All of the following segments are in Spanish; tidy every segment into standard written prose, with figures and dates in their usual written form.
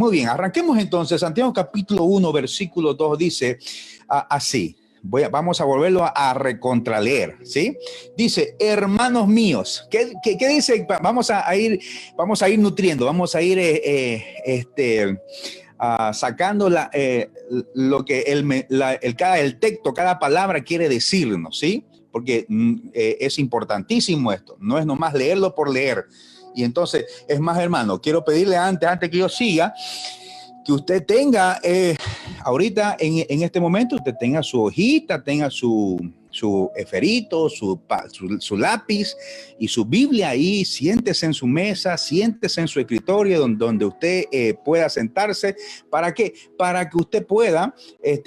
Muy bien, arranquemos entonces. Santiago capítulo 1, versículo 2 dice así. Vamos a volverlo a recontraleer, ¿sí? Dice, hermanos míos, ¿qué dice? Vamos a ir nutriendo, vamos a ir sacando lo que el texto, cada palabra quiere decirnos, ¿sí? Porque es importantísimo esto, no es nomás leerlo por leer. Y entonces, es más, hermano, quiero pedirle antes que yo siga, que usted tenga, ahorita en este momento, usted tenga su hojita, tenga su esferito, su lápiz y su Biblia ahí, siéntese en su mesa, siéntese en su escritorio donde usted pueda sentarse. ¿Para qué? Para que usted pueda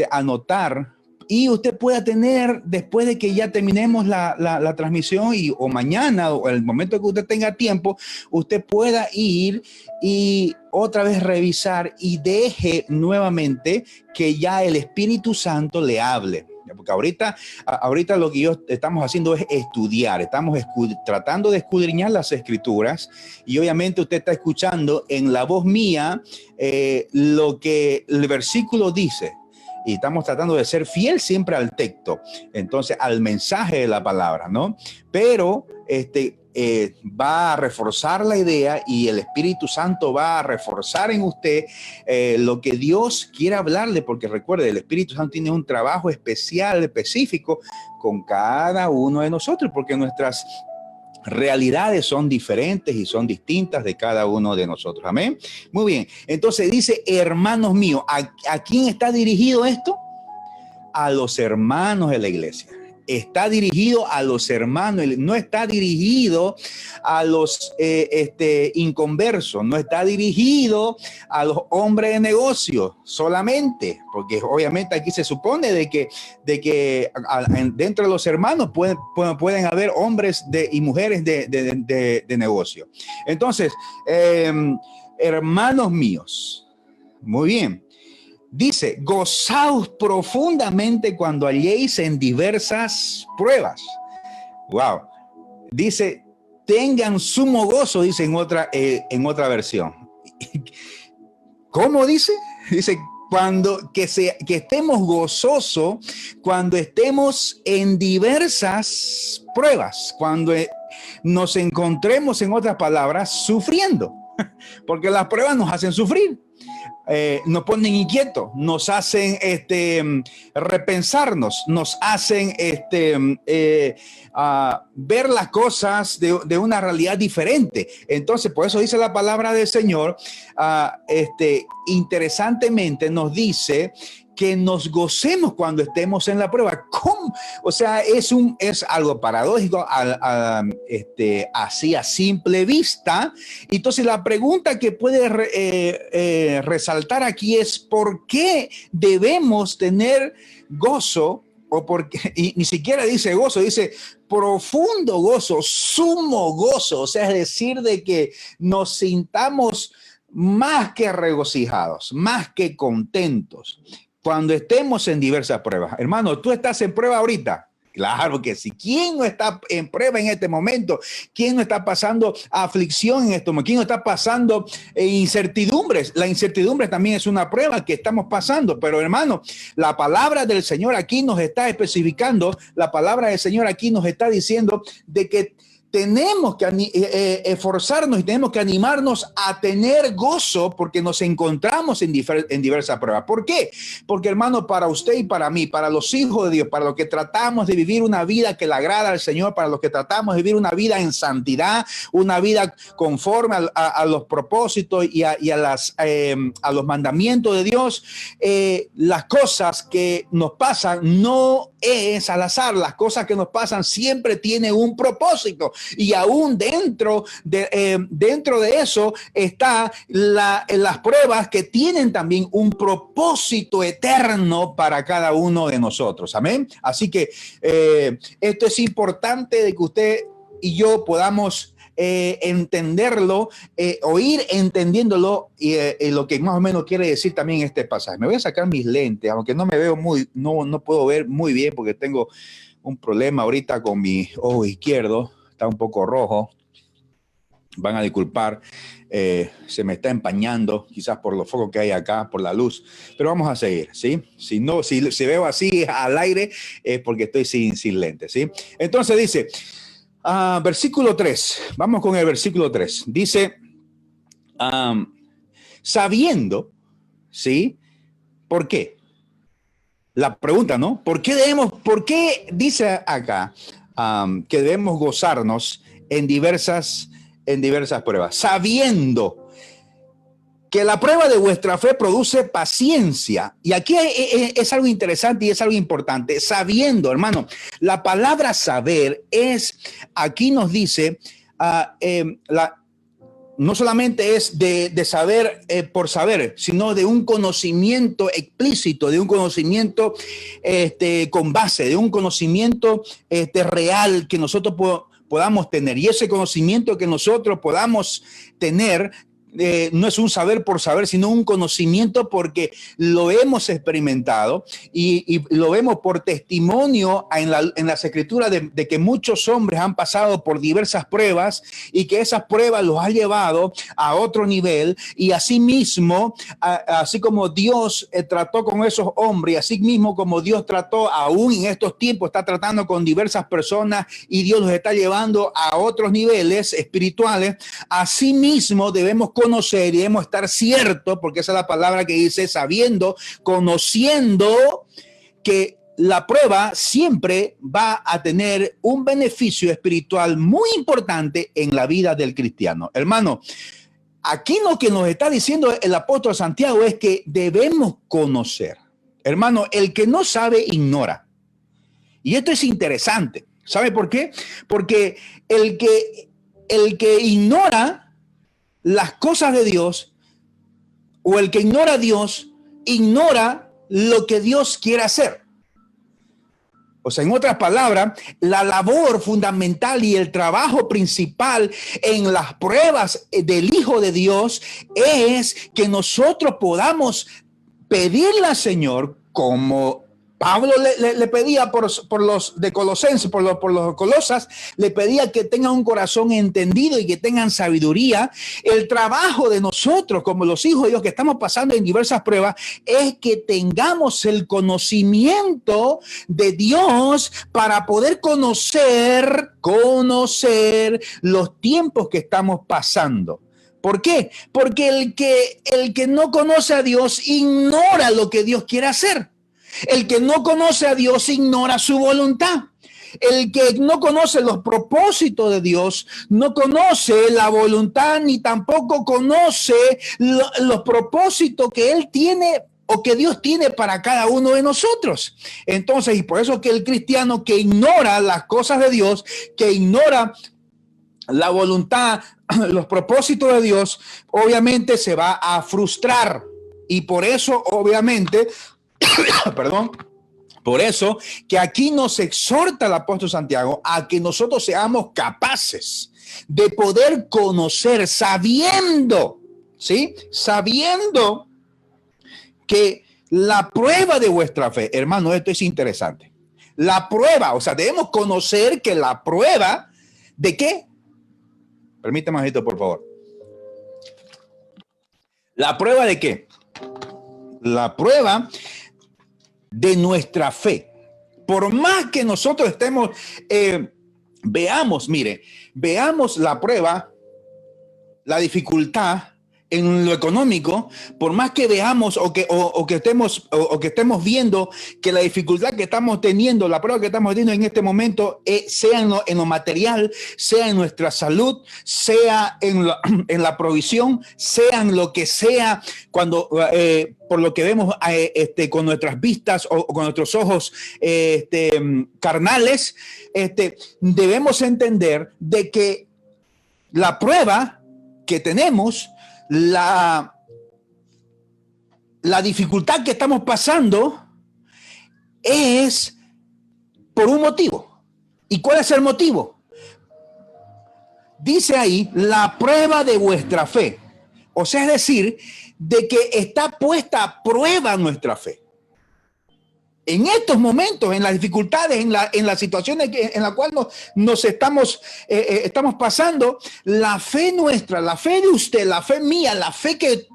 anotar y usted pueda tener, después de que ya terminemos la transmisión o mañana o el momento que usted tenga tiempo, usted pueda ir y otra vez revisar y deje nuevamente que ya el Espíritu Santo le hable. Porque ahorita lo que estamos haciendo es estudiar, estamos tratando de escudriñar las escrituras y obviamente usted está escuchando en la voz mía lo que el versículo dice. Y estamos tratando de ser fiel siempre al texto, entonces al mensaje de la palabra, ¿no? Pero va a reforzar la idea y el Espíritu Santo va a reforzar en usted lo que Dios quiere hablarle, porque recuerde, el Espíritu Santo tiene un trabajo especial, específico con cada uno de nosotros, porque nuestras realidades son diferentes y son distintas de cada uno de nosotros. Amén. Muy bien. Entonces dice, hermanos míos, ¿a quién está dirigido esto? A los hermanos de la iglesia. Está dirigido a los hermanos, no está dirigido a los inconversos, no está dirigido a los hombres de negocio solamente, porque obviamente aquí se supone de que dentro de los hermanos pueden haber hombres y mujeres de negocio. Entonces, hermanos míos, muy bien. Dice, gozaos profundamente cuando halléis en diversas pruebas. Wow. Dice, tengan sumo gozo, dice en otra versión. ¿Cómo dice? Dice, que estemos gozosos cuando estemos en diversas pruebas, cuando nos encontremos, en otras palabras, sufriendo, porque las pruebas nos hacen sufrir. Nos ponen inquietos, nos hacen repensarnos, nos hacen ver las cosas de una realidad diferente. Entonces, por eso dice la palabra del Señor, interesantemente nos dice que nos gocemos cuando estemos en la prueba. ¿Cómo? O sea, es algo paradójico así a simple vista. Entonces la pregunta que puede resaltar aquí es ¿por qué debemos tener gozo? Y ni siquiera dice gozo, dice profundo gozo, sumo gozo. O sea, es decir, de que nos sintamos más que regocijados, más que contentos cuando estemos en diversas pruebas. Hermano, ¿tú estás en prueba ahorita? Claro que sí. ¿Quién no está en prueba en este momento? ¿Quién no está pasando aflicción en este momento? ¿Quién no está pasando incertidumbres? La incertidumbre también es una prueba que estamos pasando. Pero hermano, la palabra del Señor aquí nos está especificando, la palabra del Señor aquí nos está diciendo de que tenemos que esforzarnos y tenemos que animarnos a tener gozo porque nos encontramos en diversas pruebas. ¿Por qué? Porque, hermano, para usted y para mí, para los hijos de Dios, para los que tratamos de vivir una vida que le agrada al Señor, para los que tratamos de vivir una vida en santidad, una vida conforme a los propósitos y a los mandamientos de Dios, las cosas que nos pasan no es al azar. Las cosas que nos pasan siempre tienen un propósito. Y aún dentro de eso está las pruebas que tienen también un propósito eterno para cada uno de nosotros. Amén. Así que esto es importante de que usted y yo podamos entenderlo, o ir entendiéndolo y lo que más o menos quiere decir también este pasaje. Me voy a sacar mis lentes, aunque no me veo no puedo ver muy bien porque tengo un problema ahorita con mi ojo izquierdo. Está un poco rojo. Van a disculpar, se me está empañando, quizás por los focos que hay acá, por la luz, pero vamos a seguir, ¿sí? Si no, si veo así al aire, es porque estoy sin lentes, ¿sí? Entonces dice, versículo 3, vamos con el versículo 3, dice, sabiendo, ¿sí? ¿Por qué? La pregunta, ¿no? ¿Por qué dice acá que debemos gozarnos en diversas pruebas? Sabiendo que la prueba de vuestra fe produce paciencia. Y aquí es algo interesante y es algo importante. Sabiendo, hermano, la palabra saber aquí nos dice, no solamente es de saber por saber, sino de un conocimiento explícito, de un conocimiento con base, de un conocimiento real que nosotros podamos tener. Y ese conocimiento que nosotros podamos tener no es un saber por saber, sino un conocimiento porque lo hemos experimentado y lo vemos por testimonio en las escrituras de que muchos hombres han pasado por diversas pruebas y que esas pruebas los ha llevado a otro nivel y asimismo, así como Dios trató con esos hombres, así mismo como Dios trató aún en estos tiempos, está tratando con diversas personas y Dios los está llevando a otros niveles espirituales, asimismo debemos conocer y debemos estar ciertos, porque esa es la palabra que dice sabiendo, conociendo que la prueba siempre va a tener un beneficio espiritual muy importante en la vida del cristiano. Hermano, aquí lo que nos está diciendo el apóstol Santiago es que debemos conocer. Hermano, el que no sabe, ignora. Y esto es interesante. ¿Sabe por qué? Porque el que ignora las cosas de Dios, o el que ignora a Dios, ignora lo que Dios quiere hacer. O sea, en otras palabras, la labor fundamental y el trabajo principal en las pruebas del Hijo de Dios es que nosotros podamos pedirle al Señor, como Pablo le pedía por los de Colosenses, por los Colosas, le pedía que tengan un corazón entendido y que tengan sabiduría. El trabajo de nosotros como los hijos de Dios que estamos pasando en diversas pruebas es que tengamos el conocimiento de Dios para poder conocer los tiempos que estamos pasando. ¿Por qué? Porque el que no conoce a Dios ignora lo que Dios quiere hacer. El que no conoce a Dios ignora su voluntad. El que no conoce los propósitos de Dios no conoce la voluntad ni tampoco conoce los propósitos que Él tiene o que Dios tiene para cada uno de nosotros. Entonces, y por eso que el cristiano que ignora las cosas de Dios, que ignora la voluntad, los propósitos de Dios, obviamente se va a frustrar. Y por eso, obviamente, perdón, por eso que aquí nos exhorta el apóstol Santiago a que nosotros seamos capaces de poder conocer, sabiendo, ¿sí? Sabiendo que la prueba de vuestra fe, hermano, esto es interesante. La prueba, o sea, debemos conocer que la prueba de qué. Permítame un momento, por favor. ¿La prueba de qué? La prueba de nuestra fe. Por más que nosotros estemos, veamos la prueba, la dificultad en lo económico, por más que veamos o que estemos viendo que la dificultad que estamos teniendo, la prueba que estamos teniendo en este momento, sea en lo material, sea en nuestra salud, sea en la provisión, sea en lo que sea, cuando por lo que vemos con nuestras vistas o con nuestros ojos carnales, debemos entender de que la prueba que tenemos, la dificultad que estamos pasando es por un motivo. ¿Y cuál es el motivo? Dice ahí, la prueba de vuestra fe. O sea, es decir, de que está puesta a prueba nuestra fe. En estos momentos, en las dificultades, en las situaciones en las cuales nos estamos pasando, la fe nuestra, la fe de usted, la fe mía, la fe que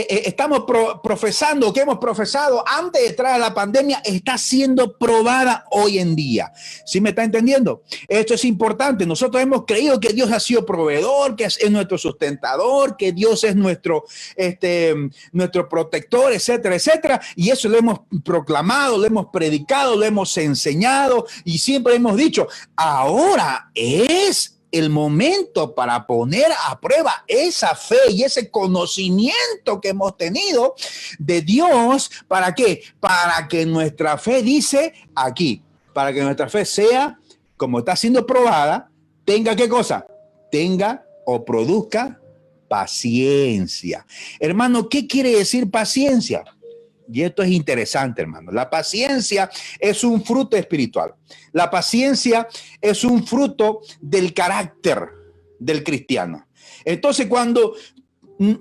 estamos profesando, que hemos profesado antes de entrar a la pandemia, está siendo probada hoy en día. ¿Sí me está entendiendo? Esto es importante. Nosotros hemos creído que Dios ha sido proveedor, que es nuestro sustentador, que Dios es nuestro protector, etcétera, etcétera. Y eso lo hemos proclamado, lo hemos predicado, lo hemos enseñado y siempre hemos dicho, ahora es el momento para poner a prueba esa fe y ese conocimiento que hemos tenido de Dios. ¿Para qué? Para que nuestra fe, dice aquí, para que nuestra fe sea, como está siendo probada, tenga ¿qué cosa? Tenga o produzca paciencia. Hermano, ¿qué quiere decir paciencia? Y esto es interesante, hermano. La paciencia es un fruto espiritual. La paciencia es un fruto del carácter del cristiano. Entonces, cuando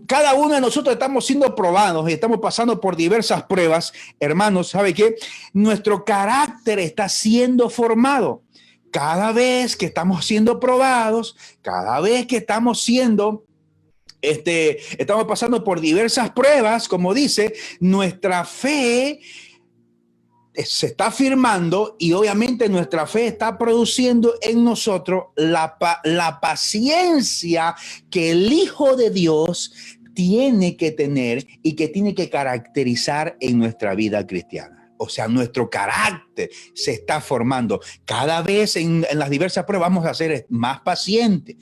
cada uno de nosotros estamos siendo probados y estamos pasando por diversas pruebas, hermanos, ¿sabe qué? Nuestro carácter está siendo formado. Cada vez que estamos siendo probados, cada vez que estamos pasando por diversas pruebas, como dice, nuestra fe se está afirmando y obviamente nuestra fe está produciendo en nosotros la paciencia que el Hijo de Dios tiene que tener y que tiene que caracterizar en nuestra vida cristiana. O sea, nuestro carácter se está formando. Cada vez en las diversas pruebas vamos a ser más pacientes.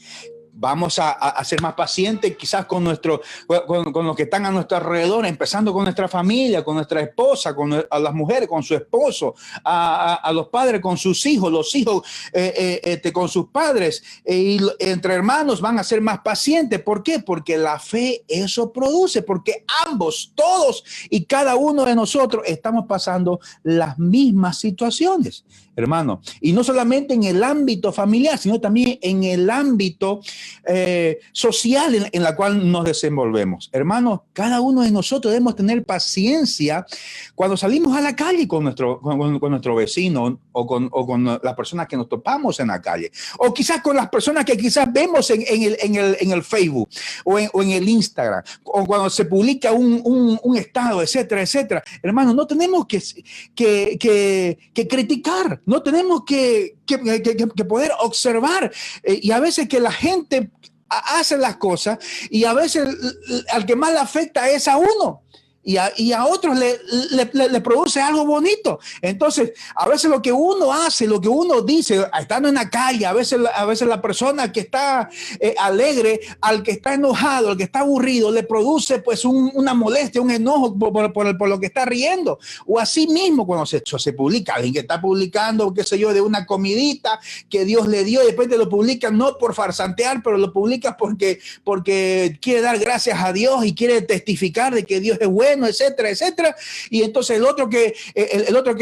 Vamos a ser más pacientes quizás con los que están a nuestro alrededor, empezando con nuestra familia, con nuestra esposa, a las mujeres con su esposo, a los padres con sus hijos, los hijos con sus padres, y entre hermanos van a ser más pacientes. ¿Por qué? Porque la fe eso produce, porque ambos, todos y cada uno de nosotros estamos pasando las mismas situaciones, hermano. Y no solamente en el ámbito familiar, sino también en el ámbito social en la cual nos desenvolvemos. Hermanos, cada uno de nosotros debemos tener paciencia cuando salimos a la calle con nuestro vecino o con las personas que nos topamos en la calle, o quizás con las personas que quizás vemos en el Facebook o en el Instagram, o cuando se publica un estado, etcétera, etcétera. Hermanos, no tenemos que criticar, no tenemos que poder observar, y a veces que la gente hace las cosas y a veces al que más le afecta es a uno. Y a otros le produce algo bonito. Entonces, a veces lo que uno hace, lo que uno dice, estando en la calle, a veces la persona que está alegre, al que está enojado, al que está aburrido, le produce pues una molestia, un enojo por lo que está riendo. O así mismo cuando se publica, alguien que está publicando, qué sé yo, de una comidita que Dios le dio, y después te lo publica no por farsantear, pero lo publica porque quiere dar gracias a Dios y quiere testificar de que Dios es bueno, etcétera, etcétera. Y entonces el otro que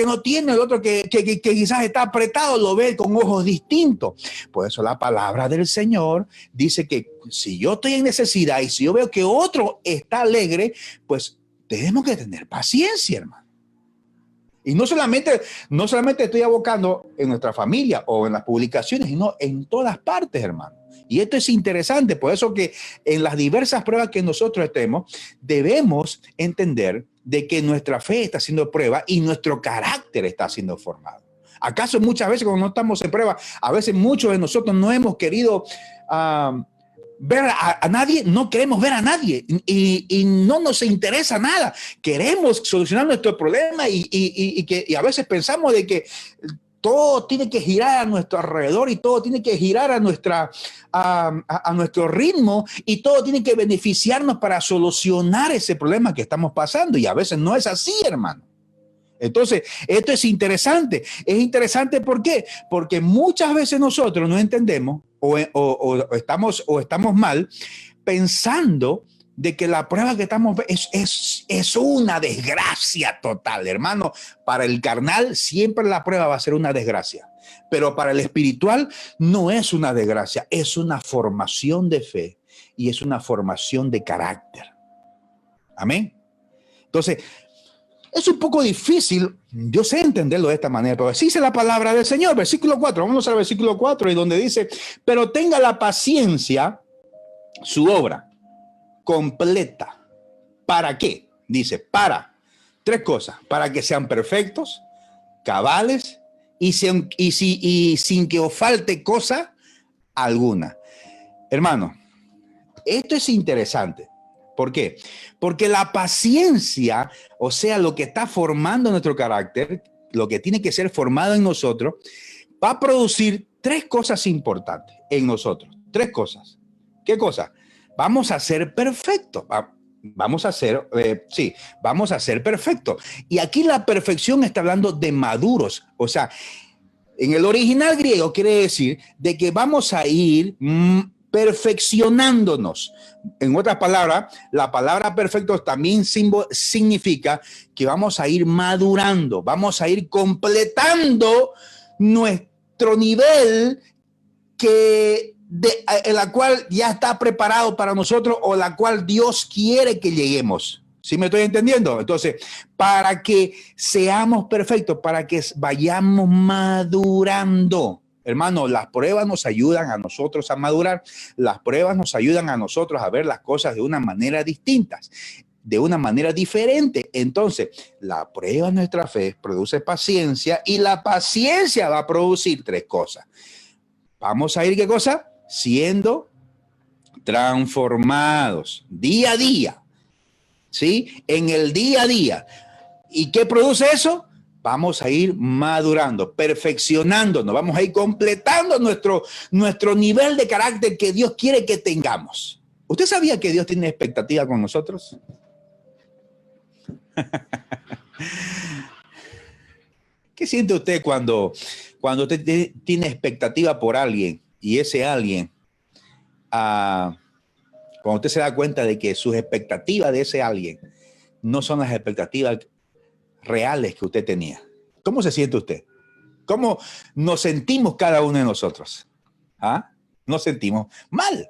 no tiene, el otro que quizás está apretado, lo ve con ojos distintos. Por eso la palabra del Señor dice que si yo estoy en necesidad y si yo veo que otro está alegre, pues tenemos que tener paciencia, hermano. Y no solamente estoy abocando en nuestra familia o en las publicaciones, sino en todas partes, hermano. Y esto es interesante, por eso que en las diversas pruebas que nosotros estemos, debemos entender de que nuestra fe está siendo prueba y nuestro carácter está siendo formado. ¿Acaso muchas veces cuando no estamos en prueba, a veces muchos de nosotros no hemos querido ver a nadie, no queremos ver a nadie y no nos interesa nada? Queremos solucionar nuestro problema y a veces pensamos de que todo tiene que girar a nuestro alrededor y todo tiene que girar a nuestro ritmo y todo tiene que beneficiarnos para solucionar ese problema que estamos pasando. Y a veces no es así, hermano. Entonces, esto es interesante. Es interesante, ¿por qué? Porque muchas veces nosotros no entendemos o estamos mal pensando de que la prueba que estamos es una desgracia total, hermano. Para el carnal siempre la prueba va a ser una desgracia, pero para el espiritual no es una desgracia, es una formación de fe y es una formación de carácter. Amén. Entonces, Es un poco difícil, yo sé entenderlo de esta manera, pero así dice la palabra del Señor, versículo 4, vamos al versículo 4, y donde dice, pero tenga la paciencia su obra completa. ¿Para qué? Dice, para tres cosas, para que sean perfectos, cabales y sin que os falte cosa alguna. Hermano, esto es interesante. ¿Por qué? Porque la paciencia, o sea, lo que está formando nuestro carácter, lo que tiene que ser formado en nosotros, va a producir tres cosas importantes en nosotros. Tres cosas. ¿Qué cosa? Vamos a ser perfectos. Vamos a ser perfectos. Y aquí la perfección está hablando de maduros. O sea, en el original griego quiere decir de que vamos a ir perfeccionándonos. En otras palabras, la palabra perfecto también significa que vamos a ir madurando, vamos a ir completando nuestro nivel en la cual ya está preparado para nosotros o la cual Dios quiere que lleguemos. ¿Sí me estoy entendiendo? Entonces, para que seamos perfectos, para que vayamos madurando. Hermano, las pruebas nos ayudan a nosotros a madurar. Las pruebas nos ayudan a nosotros a ver las cosas de una manera distinta, de una manera diferente. Entonces, la prueba de nuestra fe produce paciencia y la paciencia va a producir tres cosas. Vamos a ir, ¿qué cosa? Siendo transformados día a día. ¿Sí? En el día a día. ¿Y qué produce eso? Vamos a ir madurando, perfeccionándonos, vamos a ir completando nuestro nivel de carácter que Dios quiere que tengamos. ¿Usted sabía que Dios tiene expectativa con nosotros? ¿Qué siente usted cuando usted tiene expectativa por alguien y ese alguien, cuando usted se da cuenta de que sus expectativas de ese alguien no son las expectativas reales que usted tenía? ¿Cómo se siente usted? ¿Cómo nos sentimos cada uno de nosotros? ¿Ah? Nos sentimos mal,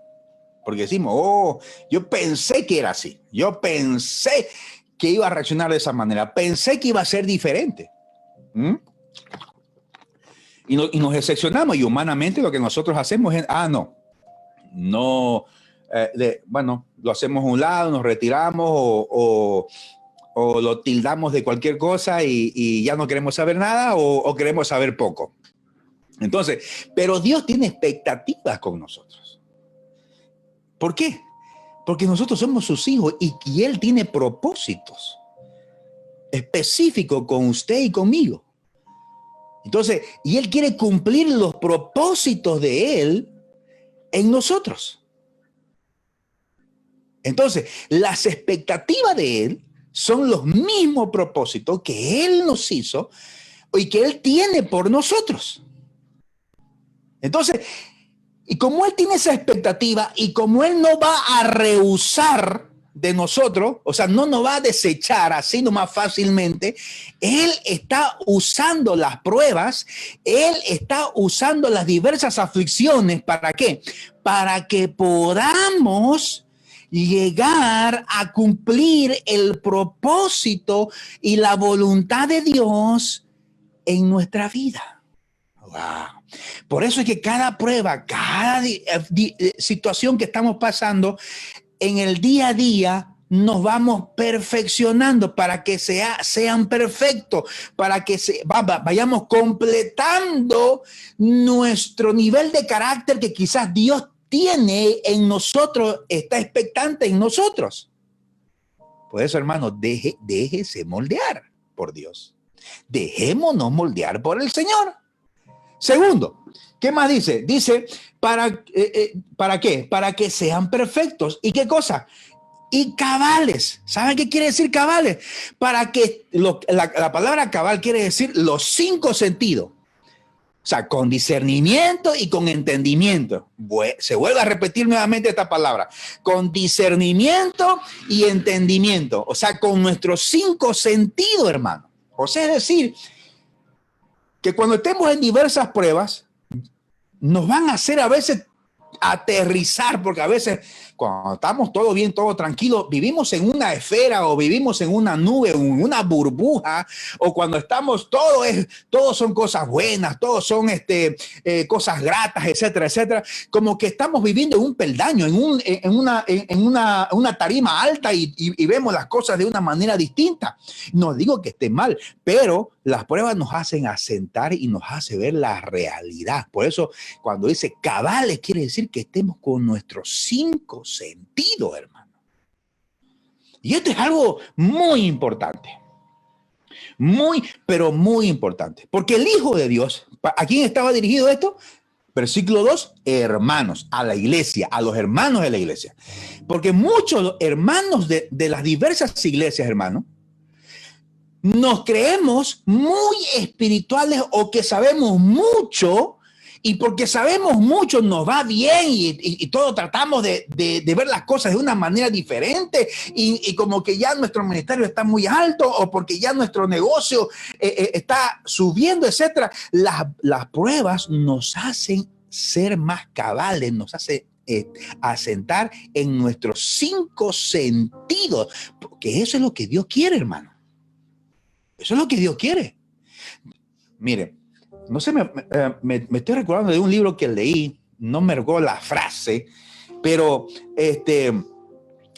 porque decimos, oh, yo pensé que era así, yo pensé que iba a reaccionar de esa manera, pensé que iba a ser diferente. Y nos decepcionamos, y humanamente lo que nosotros hacemos es, bueno, lo hacemos a un lado, nos retiramos o lo tildamos de cualquier cosa y ya no queremos saber nada o queremos saber poco. Entonces, pero Dios tiene expectativas con nosotros. ¿Por qué? Porque nosotros somos sus hijos y Él tiene propósitos específicos con usted y conmigo. Entonces, y Él quiere cumplir los propósitos de Él en nosotros. Entonces, las expectativas de Él son los mismos propósitos que Él nos hizo y que Él tiene por nosotros. Entonces, y como Él tiene esa expectativa y como Él no va a rehusar de nosotros, o sea, no nos va a desechar así nomás fácilmente, Él está usando las pruebas, Él está usando las diversas aflicciones, ¿para qué? Para que podamos llegar a cumplir el propósito y la voluntad de Dios en nuestra vida. Wow. Por eso es que cada prueba, cada situación que estamos pasando en el día a día, nos vamos perfeccionando para que sean perfectos, para que vayamos completando nuestro nivel de carácter que quizás Dios tiene en nosotros, está expectante en nosotros. Por eso, hermano, déjese moldear por Dios. Dejémonos moldear por el Señor. Segundo, ¿qué más dice? Dice, ¿para qué? Para que sean perfectos. ¿Y qué cosa? Y cabales. ¿Saben qué quiere decir cabales? Para que la palabra cabal quiere decir los 5 sentidos. O sea, con discernimiento y con entendimiento. Se vuelve a repetir nuevamente esta palabra. Con discernimiento y entendimiento. O sea, con nuestros 5 sentidos, hermano. O sea, es decir, que cuando estemos en diversas pruebas, nos van a hacer a veces aterrizar, porque a veces cuando estamos todo bien, todo tranquilo, vivimos en una esfera o vivimos en una nube, en una burbuja, o cuando estamos, todo son cosas buenas, todos son cosas gratas, etcétera, etcétera, como que estamos viviendo en un peldaño, en una tarima alta y vemos las cosas de una manera distinta. No digo que esté mal, pero las pruebas nos hacen asentar y nos hace ver la realidad. Por eso, cuando dice cabales, quiere decir que estemos con nuestros 5 sentidos, hermano. Y esto es algo muy importante. Muy, pero muy importante. Porque el Hijo de Dios, ¿a quién estaba dirigido esto? Versículo 2, hermanos, a la iglesia, a los hermanos de la iglesia. Porque muchos hermanos de las diversas iglesias, hermanos, nos creemos muy espirituales o que sabemos mucho, y porque sabemos mucho nos va bien y todo tratamos de ver las cosas de una manera diferente y como que ya nuestro ministerio está muy alto o porque ya nuestro negocio está subiendo, etcétera. Las pruebas nos hacen ser más cabales, nos hace asentar en nuestros 5 sentidos, porque eso es lo que Dios quiere, hermano. Eso es lo que Dios quiere. Mire, no sé, me estoy recordando de un libro que leí, no me recuerdo la frase, pero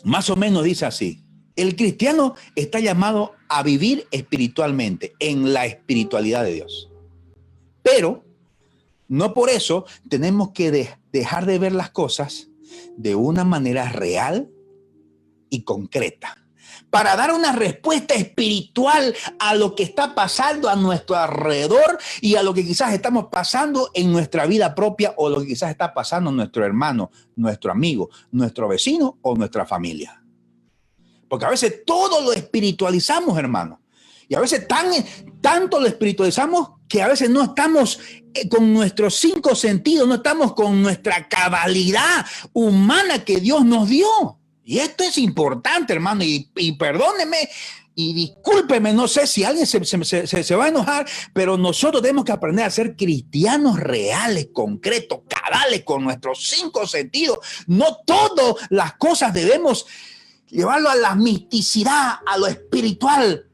más o menos dice así: el cristiano está llamado a vivir espiritualmente, en la espiritualidad de Dios. Pero no por eso tenemos que dejar de ver las cosas de una manera real y concreta, para dar una respuesta espiritual a lo que está pasando a nuestro alrededor y a lo que quizás estamos pasando en nuestra vida propia o lo que quizás está pasando en nuestro hermano, nuestro amigo, nuestro vecino o nuestra familia. Porque a veces todo lo espiritualizamos, hermano. Y a veces tanto lo espiritualizamos que a veces no estamos con nuestros 5 sentidos, no estamos con nuestra cabalidad humana que Dios nos dio. Y esto es importante, hermano, y perdóneme y discúlpeme, no sé si alguien se va a enojar, pero nosotros tenemos que aprender a ser cristianos reales, concretos, cabales, con nuestros 5 sentidos. No todas las cosas debemos llevarlo a la misticidad, a lo espiritual.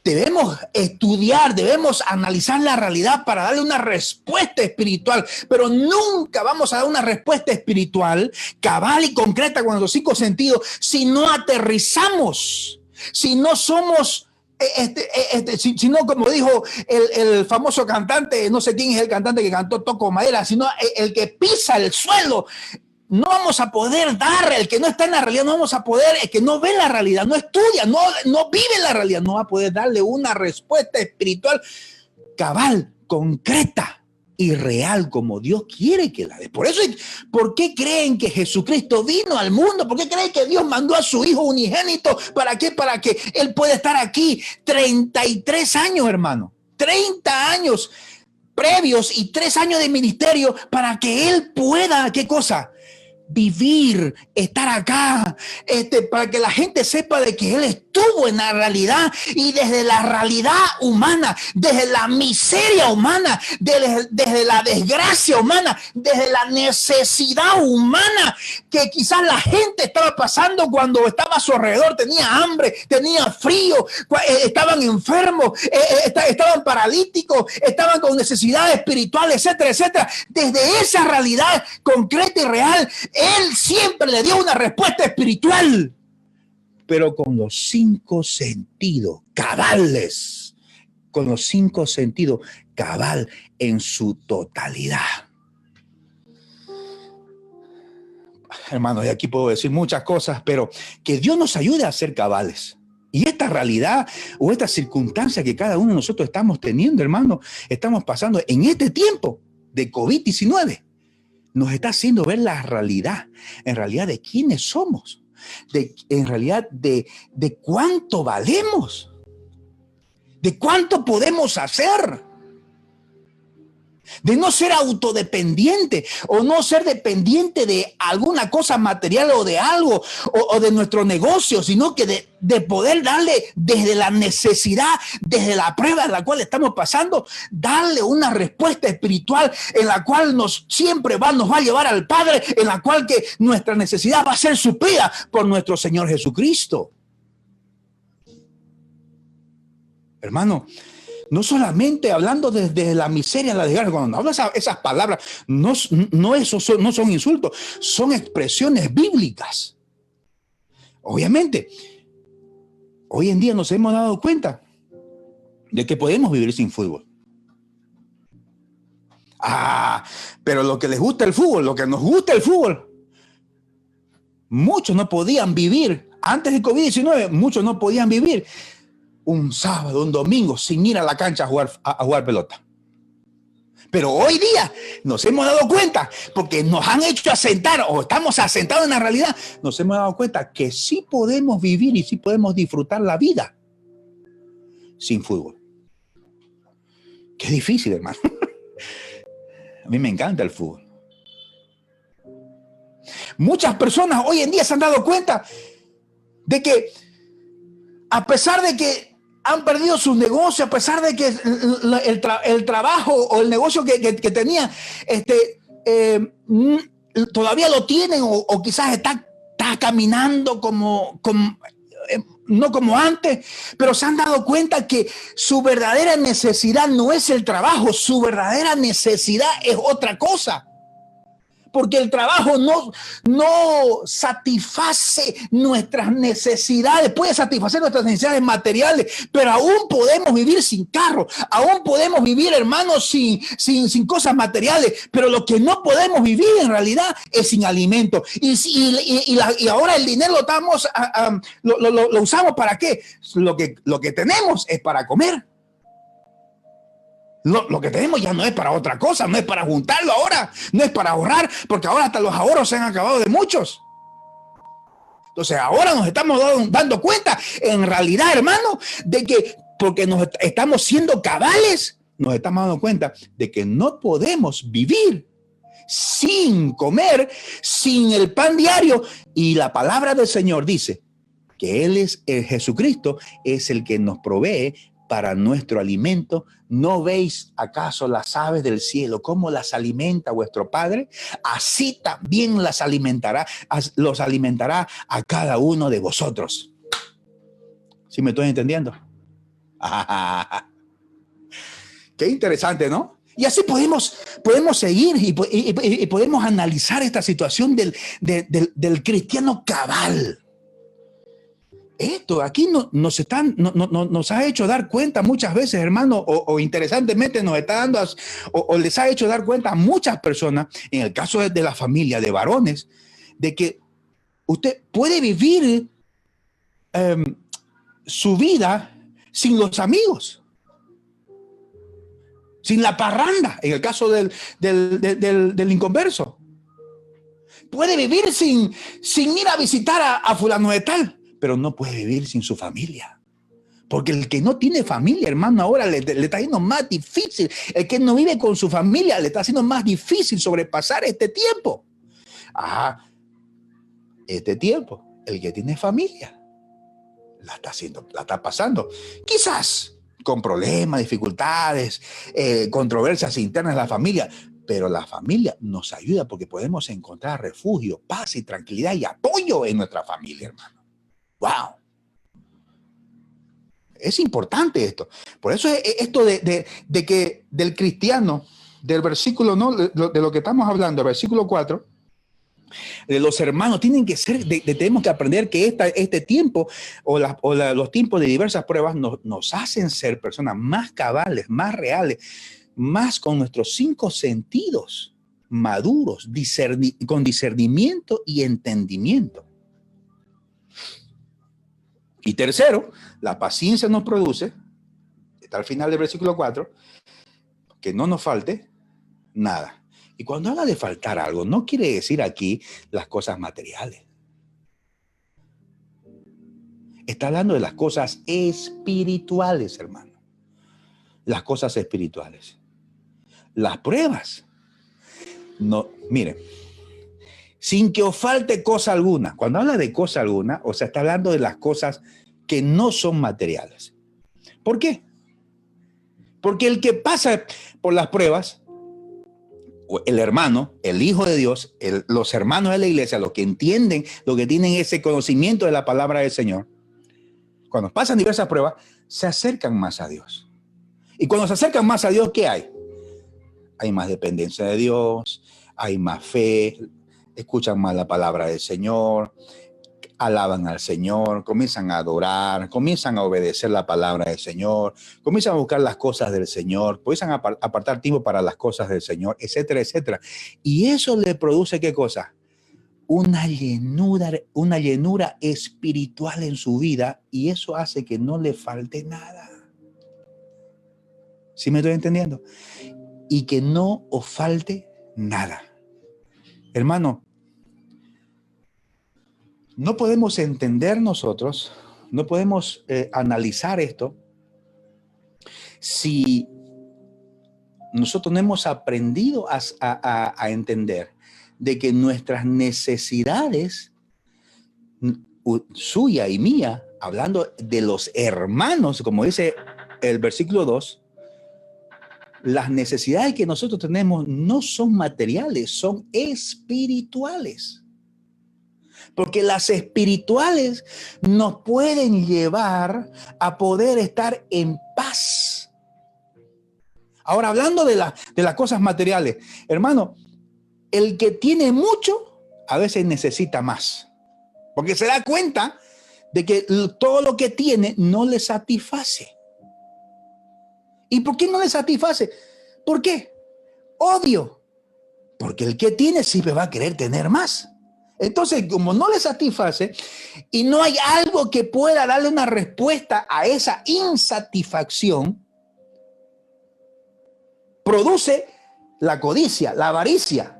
Debemos estudiar, debemos analizar la realidad para darle una respuesta espiritual, pero nunca vamos a dar una respuesta espiritual cabal y concreta con los 5 sentidos si no aterrizamos, si no somos, si no, como dijo el famoso cantante, no sé quién es el cantante que cantó Toco Madera, sino el que pisa el suelo. No vamos a poder dar, el que no está en la realidad no vamos a poder, el que no ve la realidad, no estudia, no vive la realidad, no va a poder darle una respuesta espiritual cabal, concreta y real como Dios quiere que la dé. Por eso, ¿por qué creen que Jesucristo vino al mundo? ¿Por qué creen que Dios mandó a su Hijo unigénito? ¿Para qué? Para que Él pueda estar aquí 33 años, hermano, 30 años previos y 3 años de ministerio para que Él pueda, ¿qué cosa? Vivir, estar acá, para que la gente sepa de que Él estuvo en la realidad y desde la realidad humana, desde la miseria humana, desde la desgracia humana, desde la necesidad humana que quizás la gente estaba pasando cuando estaba a su alrededor, tenía hambre, tenía frío, estaban enfermos, estaban paralíticos, estaban con necesidades espirituales, etcétera, etcétera. Desde esa realidad concreta y real, Él siempre le dio una respuesta espiritual, pero con los 5 sentidos cabales, con los 5 sentidos cabal en su totalidad. Hermanos, y aquí puedo decir muchas cosas, pero que Dios nos ayude a ser cabales. Y esta realidad o esta circunstancia que cada uno de nosotros estamos teniendo, hermano, estamos pasando en este tiempo de COVID-19, nos está haciendo ver la realidad, en realidad de quiénes somos, en realidad de cuánto valemos, de cuánto podemos hacer. de no ser autodependiente o no ser dependiente de alguna cosa material o de algo o de nuestro negocio, sino que de poder darle desde la necesidad, desde la prueba en la cual estamos pasando, darle una respuesta espiritual en la cual siempre nos va a llevar al Padre, en la cual que nuestra necesidad va a ser suplida por nuestro Señor Jesucristo. Hermano, no solamente hablando desde la miseria, la desgracia, cuando hablas esas palabras, no son insultos, son expresiones bíblicas. Obviamente, hoy en día nos hemos dado cuenta de que podemos vivir sin fútbol. Pero lo que les gusta el fútbol, lo que nos gusta el fútbol, muchos no podían vivir, antes del COVID-19, muchos no podían vivir un sábado, un domingo, sin ir a la cancha a jugar pelota. Pero hoy día nos hemos dado cuenta, porque nos han hecho asentar, o estamos asentados en la realidad, nos hemos dado cuenta que sí podemos vivir y sí podemos disfrutar la vida sin fútbol. Qué difícil, hermano. A mí me encanta el fútbol. Muchas personas hoy en día se han dado cuenta de que, a pesar de que han perdido sus negocios, a pesar de que el trabajo o el negocio que tenían, todavía lo tienen o quizás está caminando no como antes, pero se han dado cuenta que su verdadera necesidad no es el trabajo, su verdadera necesidad es otra cosa. Porque el trabajo no satisface nuestras necesidades, puede satisfacer nuestras necesidades materiales, pero aún podemos vivir sin carro, aún podemos vivir, hermanos, sin cosas materiales, pero lo que no podemos vivir en realidad es sin alimento. Y ahora el dinero lo usamos ¿para qué? Lo que tenemos es para comer. Lo que tenemos ya no es para otra cosa, no es para juntarlo ahora, no es para ahorrar, porque ahora hasta los ahorros se han acabado de muchos. Entonces ahora nos estamos dando cuenta, en realidad, hermano, de que porque nos estamos siendo cabales, nos estamos dando cuenta de que no podemos vivir sin comer, sin el pan diario. Y la palabra del Señor dice que Él es el Jesucristo, es el que nos provee para nuestro alimento. ¿No veis acaso las aves del cielo, cómo las alimenta vuestro Padre? Así también los alimentará a cada uno de vosotros. ¿Sí me estoy entendiendo? Qué interesante, ¿no? Y así podemos seguir y podemos analizar esta situación del cristiano cabal. Esto aquí nos ha hecho dar cuenta muchas veces, hermano, o interesantemente nos está dando, o les ha hecho dar cuenta a muchas personas, en el caso de la familia, de varones, de que usted puede vivir su vida sin los amigos, sin la parranda, en el caso del inconverso. Puede vivir sin ir a visitar a fulano de tal, pero no puede vivir sin su familia. Porque el que no tiene familia, hermano, ahora le está haciendo más difícil. El que no vive con su familia le está haciendo más difícil sobrepasar este tiempo. Este tiempo, el que tiene familia, la está pasando. Quizás con problemas, dificultades, controversias internas de la familia. Pero la familia nos ayuda porque podemos encontrar refugio, paz y tranquilidad y apoyo en nuestra familia, hermano. ¡Wow! Es importante esto. Por eso es esto de que del cristiano, del versículo, ¿no? De lo que estamos hablando, el versículo 4, de los hermanos, tienen que ser, tenemos que aprender que este tiempo los tiempos de diversas pruebas nos hacen ser personas más cabales, más reales, más con nuestros 5 sentidos maduros, con discernimiento y entendimiento. Y tercero, la paciencia nos produce, está al final del versículo 4, que no nos falte nada. Y cuando habla de faltar algo, no quiere decir aquí las cosas materiales. Está hablando de las cosas espirituales, hermano. Las cosas espirituales. las pruebas. No, mire, sin que os falte cosa alguna. Cuando habla de cosa alguna, o sea, está hablando de las cosas que no son materiales. ¿Por qué? Porque el que pasa por las pruebas, el hermano, el Hijo de Dios, los hermanos de la iglesia, los que entienden, los que tienen ese conocimiento de la palabra del Señor, cuando pasan diversas pruebas, se acercan más a Dios. Y cuando se acercan más a Dios, ¿qué hay? Hay más dependencia de Dios, hay más fe, escuchan más la palabra del Señor, alaban al Señor, comienzan a adorar, comienzan a obedecer la palabra del Señor, comienzan a buscar las cosas del Señor, comienzan a apartar tiempo para las cosas del Señor, etcétera, etcétera. Y eso le produce, ¿qué cosa? Una llenura espiritual en su vida, y eso hace que no le falte nada. ¿Sí me estoy entendiendo? Y que no os falte nada. Hermano, no podemos entender nosotros, no podemos analizar esto si nosotros no hemos aprendido a entender de que nuestras necesidades, suya y mía, hablando de los hermanos, como dice el versículo 2, las necesidades que nosotros tenemos no son materiales, son espirituales. Porque las espirituales nos pueden llevar a poder estar en paz. Ahora, hablando de las cosas materiales, hermano, el que tiene mucho a veces necesita más. Porque se da cuenta de que todo lo que tiene no le satisface. ¿Y por qué no le satisface? ¿Por qué? Obvio. Porque el que tiene siempre va a querer tener más. Entonces, como no le satisface y no hay algo que pueda darle una respuesta a esa insatisfacción, produce la codicia, la avaricia,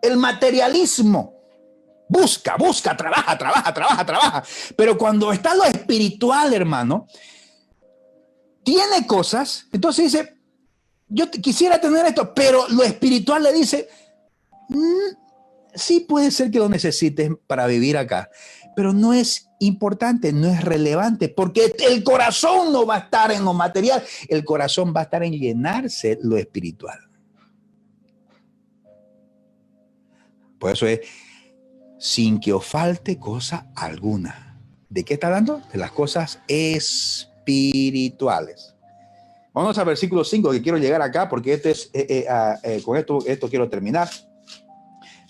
el materialismo. Busca, trabaja. Pero cuando está lo espiritual, hermano, tiene cosas, entonces dice, yo quisiera tener esto, pero lo espiritual le dice, sí puede ser que lo necesites para vivir acá, pero no es importante, no es relevante, porque el corazón no va a estar en lo material, el corazón va a estar en llenarse lo espiritual. Por eso es, sin que os falte cosa alguna. ¿De qué está hablando? De las cosas espirituales. Vamos al versículo 5, que quiero llegar acá, porque con esto quiero terminar.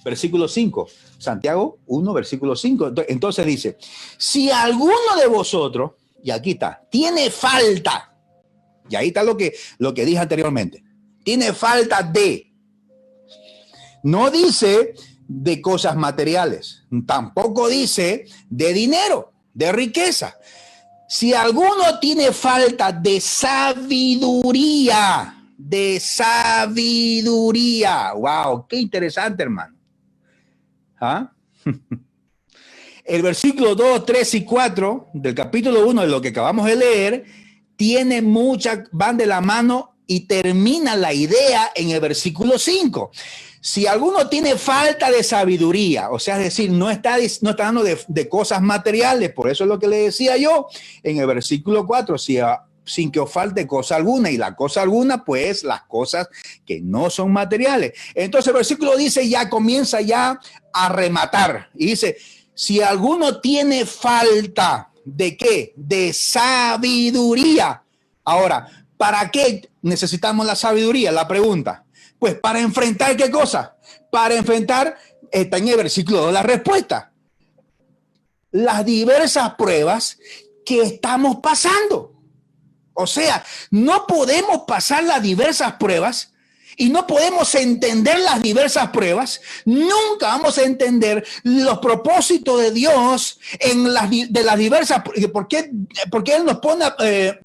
Versículo 5, Santiago 1, versículo 5. Entonces dice, si alguno de vosotros, y aquí está, tiene falta, y ahí está lo que dije anteriormente, tiene falta de, no dice de cosas materiales, tampoco dice de dinero, de riqueza. Si alguno tiene falta de sabiduría, wow, qué interesante, hermano. ¿Ah? El versículo 2, 3 y 4 del capítulo 1 de lo que acabamos de leer van de la mano y termina la idea en el versículo 5. Si alguno tiene falta de sabiduría, o sea, es decir, no está hablando de cosas materiales, por eso es lo que le decía yo en el versículo 4, sin que os falte cosa alguna, y la cosa alguna, pues las cosas que no son materiales. Entonces el versículo comienza a rematar, y dice, si alguno tiene falta de ¿qué? De sabiduría. Ahora, ¿para qué necesitamos la sabiduría? La pregunta. Pues para enfrentar ¿qué cosa? Para enfrentar, está en el versículo 2 la respuesta. Las diversas pruebas que estamos pasando. O sea, no podemos pasar las diversas pruebas y no podemos entender las diversas pruebas. Nunca vamos a entender los propósitos de Dios de las diversas. ¿Por qué Él nos pone,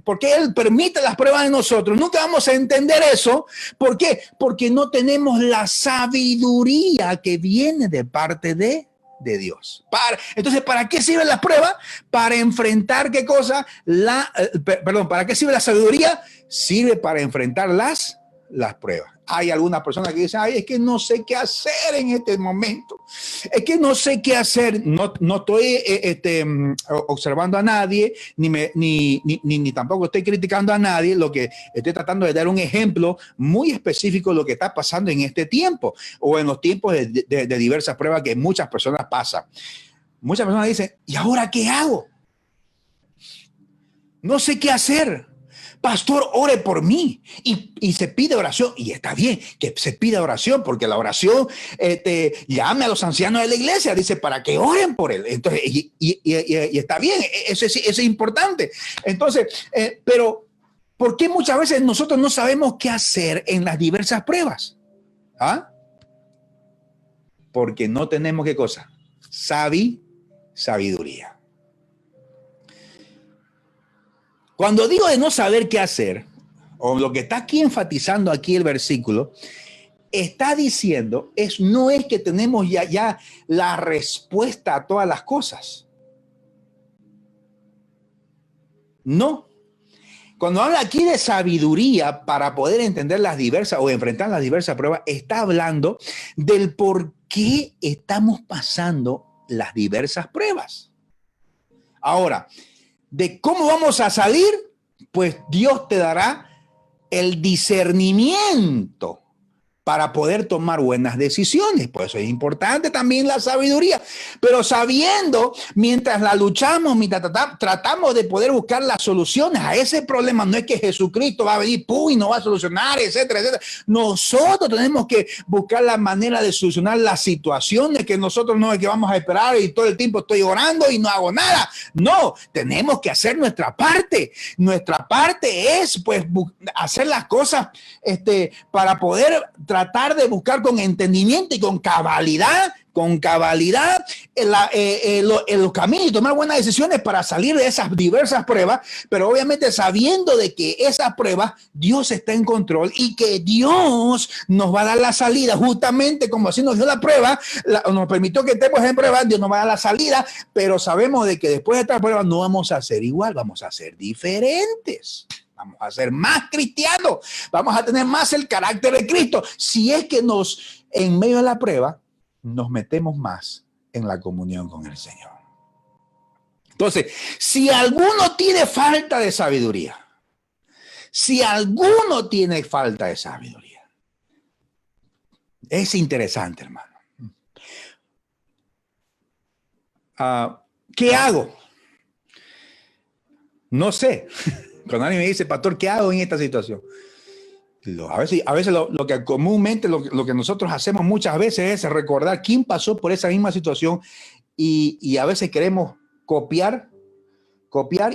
por qué Él permite las pruebas de nosotros? Nunca vamos a entender eso. ¿Por qué? Porque no tenemos la sabiduría que viene de parte de Dios. Entonces, ¿para qué sirve la prueba? Para enfrentar ¿qué cosa? ¿Para qué sirve la sabiduría? Sirve para enfrentar las las pruebas. Hay algunas personas que dicen, ay, es que no sé qué hacer en este momento. Es que no sé qué hacer. No estoy observando a nadie, ni tampoco estoy criticando a nadie. Lo que estoy tratando de dar un ejemplo muy específico de lo que está pasando en este tiempo o en los tiempos de diversas pruebas que muchas personas pasan. Muchas personas dicen, ¿y ahora qué hago? No sé qué hacer. Pastor, ore por mí. Y se pide oración. Y está bien que se pida oración, porque la oración llame a los ancianos de la iglesia, dice, para que oren por él. Entonces, y está bien, eso es importante. Entonces, pero ¿por qué muchas veces nosotros no sabemos qué hacer en las diversas pruebas? ¿Ah? Porque no tenemos qué cosa. Sabiduría. Cuando digo de no saber qué hacer, o lo que está aquí enfatizando aquí el versículo, está diciendo, no es que tenemos ya la respuesta a todas las cosas. No. Cuando habla aquí de sabiduría para poder entender las diversas o enfrentar las diversas pruebas, está hablando del por qué estamos pasando las diversas pruebas. Ahora, de cómo vamos a salir, pues Dios te dará el discernimiento para poder tomar buenas decisiones. Por eso es importante también la sabiduría. Pero sabiendo, mientras la luchamos, mientras tratamos de poder buscar las soluciones a ese problema, no es que Jesucristo va a venir y no va a solucionar, etcétera, etcétera. Nosotros tenemos que buscar la manera de solucionar las situaciones, que nosotros no es que vamos a esperar y todo el tiempo estoy orando y no hago nada. No, tenemos que hacer nuestra parte. Nuestra parte es pues hacer las cosas para poder tratar de buscar con entendimiento y con cabalidad los caminos y tomar buenas decisiones para salir de esas diversas pruebas, pero obviamente sabiendo de que esas pruebas Dios está en control y que Dios nos va a dar la salida, justamente como así nos dio la prueba, nos permitió que estemos en prueba, Dios nos va a dar la salida, pero sabemos de que después de esta prueba no vamos a ser igual, vamos a ser diferentes. Vamos a ser más cristianos, vamos a tener más el carácter de Cristo. Si es que en medio de la prueba, nos metemos más en la comunión con el Señor. Entonces, si alguno tiene falta de sabiduría, es interesante, hermano. ¿Qué hago? No sé. Cuando alguien me dice, pastor, ¿qué hago en esta situación? A veces lo que comúnmente, lo que nosotros hacemos muchas veces es recordar quién pasó por esa misma situación y a veces queremos copiar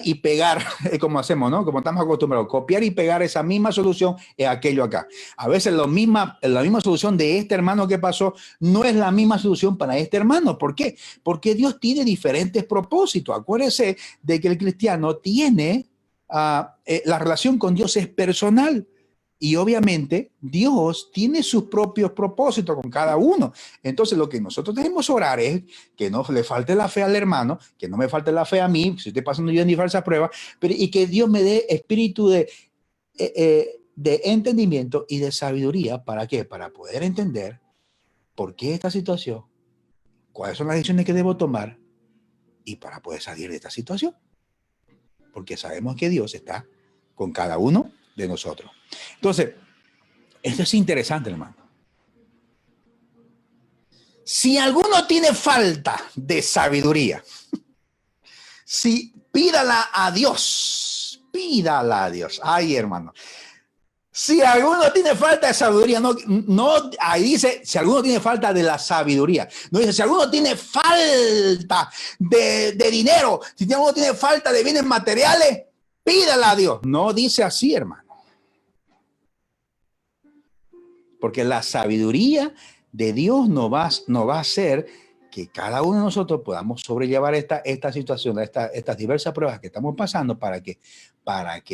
y pegar, como hacemos, ¿no? Como estamos acostumbrados, copiar y pegar esa misma solución en aquello acá. A veces la misma solución de este hermano que pasó no es la misma solución para este hermano. ¿Por qué? Porque Dios tiene diferentes propósitos. Acuérdese de que el cristiano tiene... la relación con Dios es personal y obviamente Dios tiene sus propios propósitos con cada uno. Entonces lo que nosotros tenemos que orar es que no le falte la fe al hermano, que no me falte la fe a mí, si estoy pasando yo en diversas pruebas, y que Dios me dé espíritu de entendimiento y de sabiduría. ¿Para qué? Para poder entender por qué esta situación, cuáles son las decisiones que debo tomar y para poder salir de esta situación. Porque sabemos que Dios está con cada uno de nosotros. Entonces, esto es interesante, hermano. Si alguno tiene falta de sabiduría, pídala a Dios. Ay, hermano. Si alguno tiene falta de sabiduría, ahí dice, si alguno tiene falta de la sabiduría, no dice, si alguno tiene falta de dinero, si alguno tiene falta de bienes materiales, pídala a Dios. No dice así, hermano. Porque la sabiduría de Dios no va a hacer que cada uno de nosotros podamos sobrellevar esta situación, estas diversas pruebas que estamos pasando para que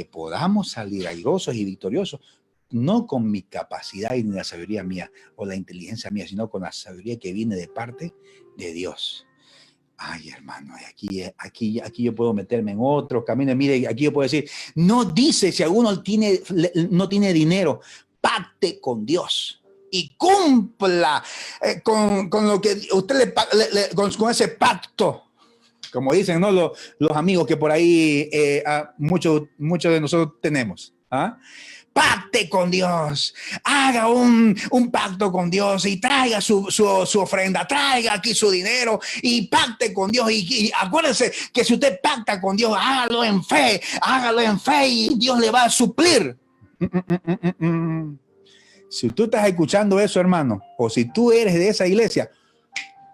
podamos salir airosos y victoriosos, no con mi capacidad y ni la sabiduría mía o la inteligencia mía, sino con la sabiduría que viene de parte de Dios. Ay, hermano, aquí yo puedo meterme en otro camino. Mire, aquí yo puedo decir, no dice si alguno no tiene dinero, pacte con Dios y cumpla con lo que usted con ese pacto. Como dicen, ¿no? Los amigos que por ahí muchos de nosotros tenemos. ¿Ah? Pacte con Dios, haga un pacto con Dios y traiga su ofrenda, traiga aquí su dinero y pacte con Dios. Y acuérdese que si usted pacta con Dios, hágalo en fe y Dios le va a suplir. Si tú estás escuchando eso, hermano, o si tú eres de esa iglesia,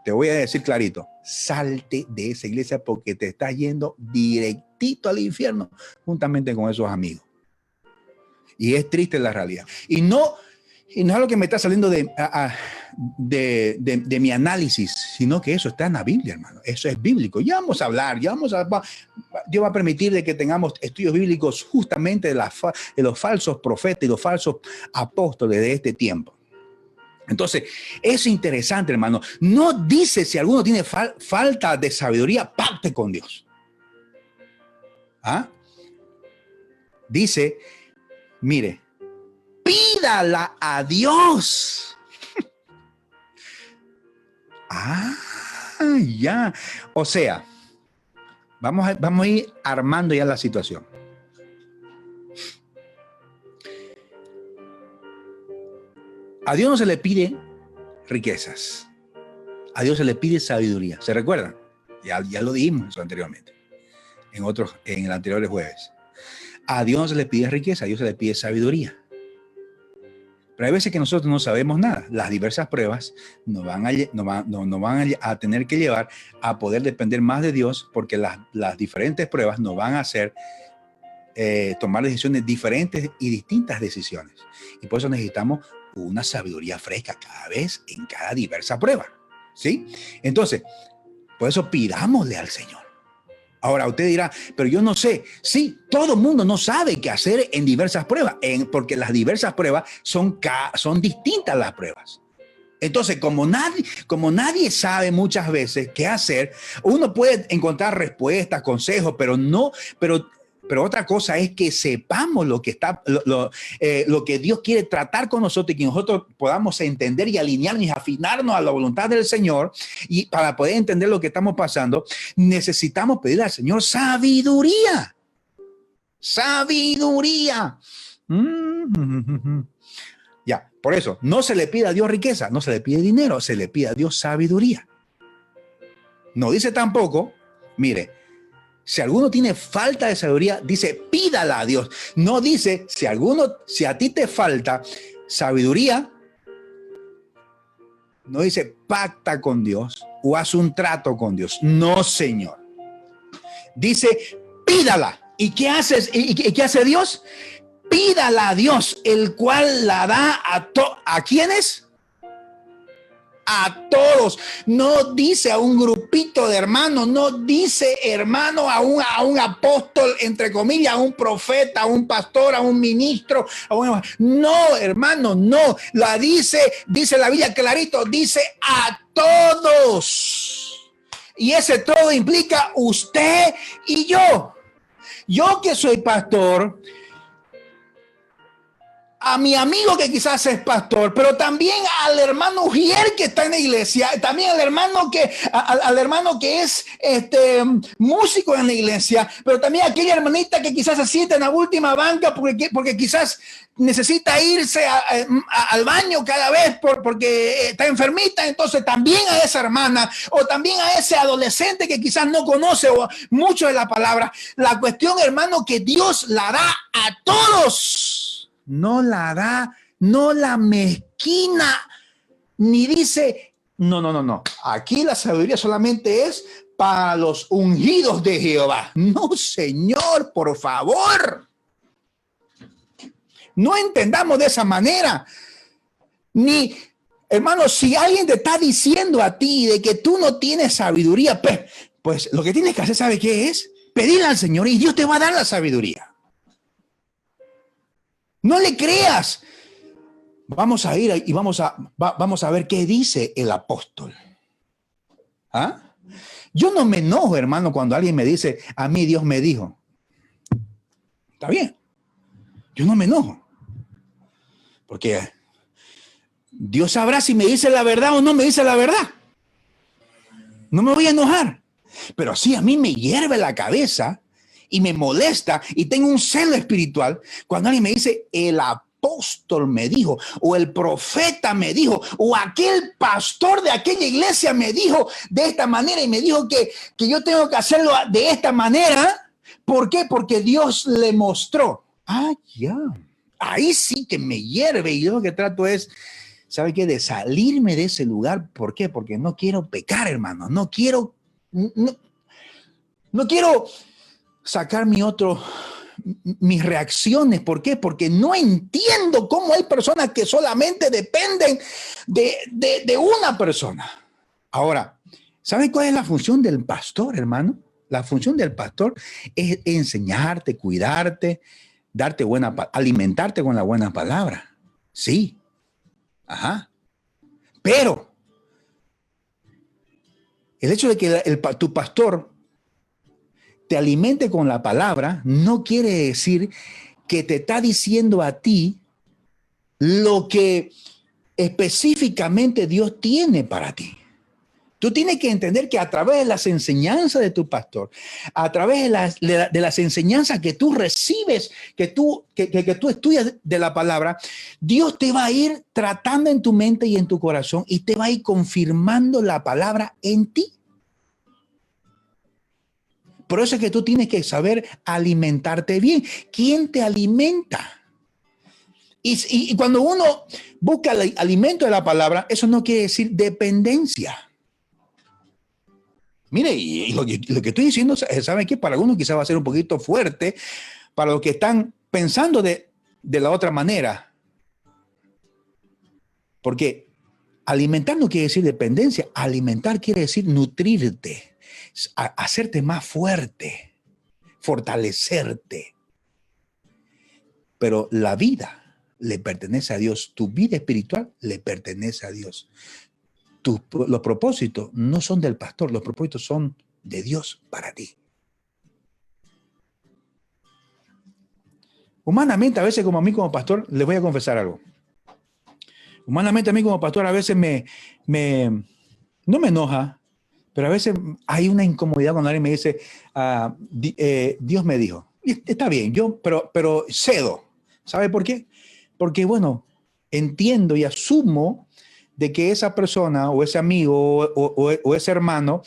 te voy a decir clarito, salte de esa iglesia porque te estás yendo directito al infierno juntamente con esos amigos. Y es triste la realidad. Y no es lo que me está saliendo de mi análisis, sino que eso está en la Biblia, hermano. Eso es bíblico. Ya vamos a hablar, Dios va a permitir de que tengamos estudios bíblicos justamente de los falsos profetas y los falsos apóstoles de este tiempo. Entonces, es interesante, hermano. No dice si alguno tiene falta de sabiduría, pacte con Dios. ¿Ah? Dice, mire, pídala a Dios. Ya. O sea, vamos a ir armando ya la situación. A Dios no se le pide riquezas. A Dios se le pide sabiduría. ¿Se recuerdan? Ya lo dijimos eso anteriormente. En el anteriores jueves. A Dios no se le pide riqueza, a Dios se le pide sabiduría. Pero hay veces que nosotros no sabemos nada. Las diversas pruebas nos van a tener que llevar a poder depender más de Dios, porque las diferentes pruebas nos van a hacer tomar decisiones diferentes y distintas decisiones. Y por eso necesitamos una sabiduría fresca cada vez en cada diversa prueba. ¿Sí? Entonces, por eso pidámosle al Señor. Ahora usted dirá, pero yo no sé. Sí, todo el mundo no sabe qué hacer en diversas pruebas, porque las diversas pruebas son distintas las pruebas. Entonces, como nadie sabe muchas veces qué hacer, uno puede encontrar respuestas, consejos, pero otra cosa es que sepamos lo que Dios quiere tratar con nosotros y que nosotros podamos entender y alinearnos y afinarnos a la voluntad del Señor. Y para poder entender lo que estamos pasando, necesitamos pedirle al Señor sabiduría. Sabiduría. Ya, por eso, no se le pide a Dios riqueza, no se le pide dinero, se le pide a Dios sabiduría. No dice tampoco, mire, si alguno tiene falta de sabiduría, dice, pídala a Dios. No dice, si a ti te falta sabiduría, no dice, pacta con Dios o haz un trato con Dios. No, Señor. Dice, pídala. ¿Y qué haces? ¿Y qué hace Dios? Pídala a Dios, el cual la da ¿a quiénes? A todos. No dice a un grupito de hermanos, no dice hermano a un apóstol, entre comillas, a un profeta, a un pastor, a un ministro. No, hermano, no. Dice la Biblia clarito, dice a todos. Y ese todo implica usted y yo. Yo que soy pastor, a mi amigo que quizás es pastor, pero también al hermano Ujiel que está en la iglesia, también al hermano que es músico en la iglesia, pero también a aquella hermanita que quizás se sienta en la última banca porque quizás necesita irse al baño cada vez porque está enfermita. Entonces también a esa hermana o también a ese adolescente que quizás no conoce mucho de la palabra. La cuestión, hermano, que Dios la da a todos. No la mezquina, ni dice, no. Aquí la sabiduría solamente es para los ungidos de Jehová. No, Señor, por favor. No entendamos de esa manera. Ni, hermano, si alguien te está diciendo a ti de que tú no tienes sabiduría, pues lo que tienes que hacer, ¿sabe qué es? Pedirle al Señor y Dios te va a dar la sabiduría. No le creas. Vamos a ir y vamos a ver qué dice el apóstol. ¿Ah? Yo no me enojo, hermano, cuando alguien me dice, a mí Dios me dijo. Está bien. Yo no me enojo. Porque Dios sabrá si me dice la verdad o no me dice la verdad. No me voy a enojar. Pero sí, a mí me hierve la cabeza y me molesta y tengo un celo espiritual cuando alguien me dice, el apóstol me dijo, o el profeta me dijo, o aquel pastor de aquella iglesia me dijo de esta manera y me dijo que yo tengo que hacerlo de esta manera. ¿Por qué? Porque Dios le mostró. Ah, ya. Ahí sí que me hierve y yo lo que trato es, ¿sabe qué? De salirme de ese lugar. ¿Por qué? Porque no quiero pecar, hermano. No quiero sacar mis reacciones. ¿Por qué? Porque no entiendo cómo hay personas que solamente dependen de una persona. Ahora, ¿sabe cuál es la función del pastor, hermano? La función del pastor es enseñarte, cuidarte, alimentarte con la buena palabra. Sí. Ajá. Pero el hecho de que tu pastor te alimente con la palabra no quiere decir que te está diciendo a ti lo que específicamente Dios tiene para ti. Tú tienes que entender que a través de las enseñanzas de tu pastor, a través de las enseñanzas que tú recibes, que tú estudias de la palabra, Dios te va a ir tratando en tu mente y en tu corazón y te va a ir confirmando la palabra en ti. Por eso es que tú tienes que saber alimentarte bien. ¿Quién te alimenta? Y cuando uno busca el alimento de la palabra, eso no quiere decir dependencia. Mire, y lo que estoy diciendo, ¿saben qué? Para algunos quizás va a ser un poquito fuerte, para los que están pensando de la otra manera. Porque alimentar no quiere decir dependencia, alimentar quiere decir nutrirte, hacerte más fuerte, fortalecerte. Pero la vida le pertenece a Dios, tu vida espiritual le pertenece a Dios. Los propósitos no son del pastor, los propósitos son de Dios para ti. Humanamente, a veces como a mí como pastor, les voy a confesar algo. Humanamente a mí como pastor a veces no me enoja, pero a veces hay una incomodidad cuando alguien me dice, Dios me dijo. Y está bien, pero cedo. ¿Sabe por qué? Porque, bueno, entiendo y asumo de que esa persona o ese amigo o ese hermano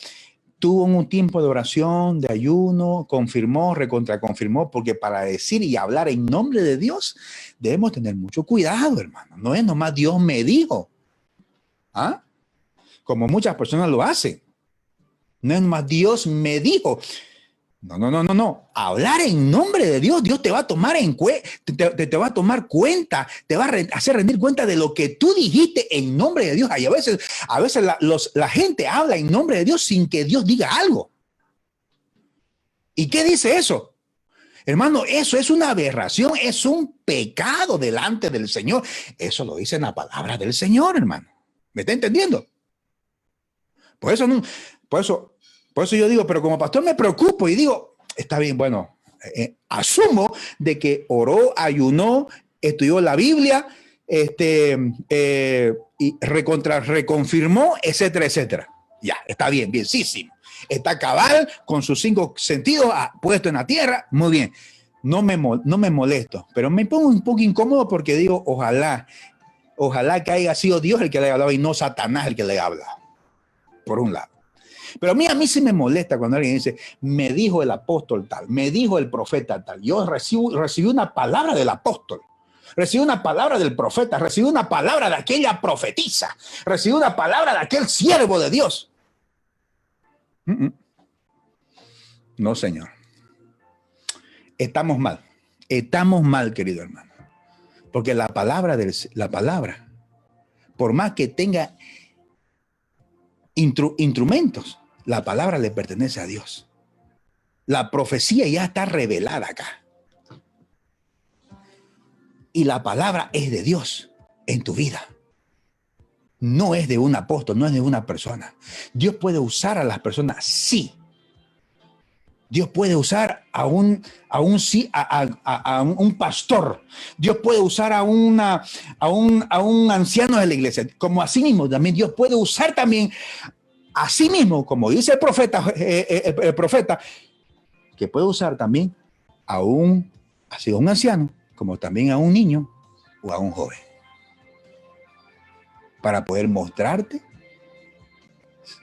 tuvo un tiempo de oración, de ayuno, confirmó, recontraconfirmó, porque para decir y hablar en nombre de Dios debemos tener mucho cuidado, hermano. No es nomás Dios me dijo, ¿ah? Como muchas personas lo hacen. No es nomás Dios me dijo. No. Hablar en nombre de Dios, Dios te va a tomar te va a tomar cuenta, te va a hacer rendir cuenta de lo que tú dijiste en nombre de Dios. Y a veces la gente habla en nombre de Dios sin que Dios diga algo. ¿Y qué dice eso? Hermano, eso es una aberración, es un pecado delante del Señor. Eso lo dice en la palabra del Señor, hermano. ¿Me está entendiendo? Por eso yo digo, pero como pastor me preocupo y digo, está bien, bueno, asumo de que oró, ayunó, estudió la Biblia, y reconfirmó, etcétera, etcétera. Ya, está bien, bienísimo. Está cabal con sus 5 sentidos puesto en la tierra, muy bien. No me molesto, pero me pongo un poco incómodo porque digo, ojalá que haya sido Dios el que le haya hablado y no Satanás el que le habla. Por un lado. Pero a mí sí me molesta cuando alguien dice, me dijo el apóstol tal, me dijo el profeta tal. Yo recibí una palabra del apóstol, recibí una palabra del profeta, recibí una palabra de aquella profetisa, recibí una palabra de aquel siervo de Dios. No, Señor. Estamos mal, querido hermano. Porque la palabra, por más que tenga instrumentos, la palabra le pertenece a Dios. La profecía ya está revelada acá. Y la palabra es de Dios en tu vida. No es de un apóstol, no es de una persona. Dios puede usar a las personas, sí. Dios puede usar a un pastor. Dios puede usar a un anciano de la iglesia. Como así mismo, también Dios puede usar también así mismo, como dice el profeta, que puede usar también así a un anciano, como también a un niño o a un joven, para poder mostrarte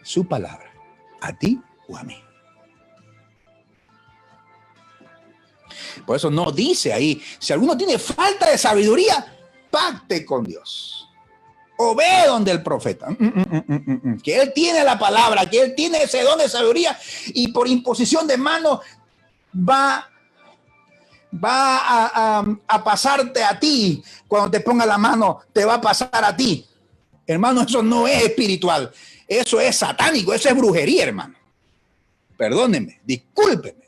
su palabra, a ti o a mí. Por eso no dice ahí, si alguno tiene falta de sabiduría, pacte con Dios. O ve donde el profeta, que él tiene la palabra, que él tiene ese don de sabiduría y por imposición de mano va a pasarte a ti. Cuando te ponga la mano, te va a pasar a ti. Hermano, eso no es espiritual. Eso es satánico, eso es brujería, hermano. Perdónenme, discúlpenme.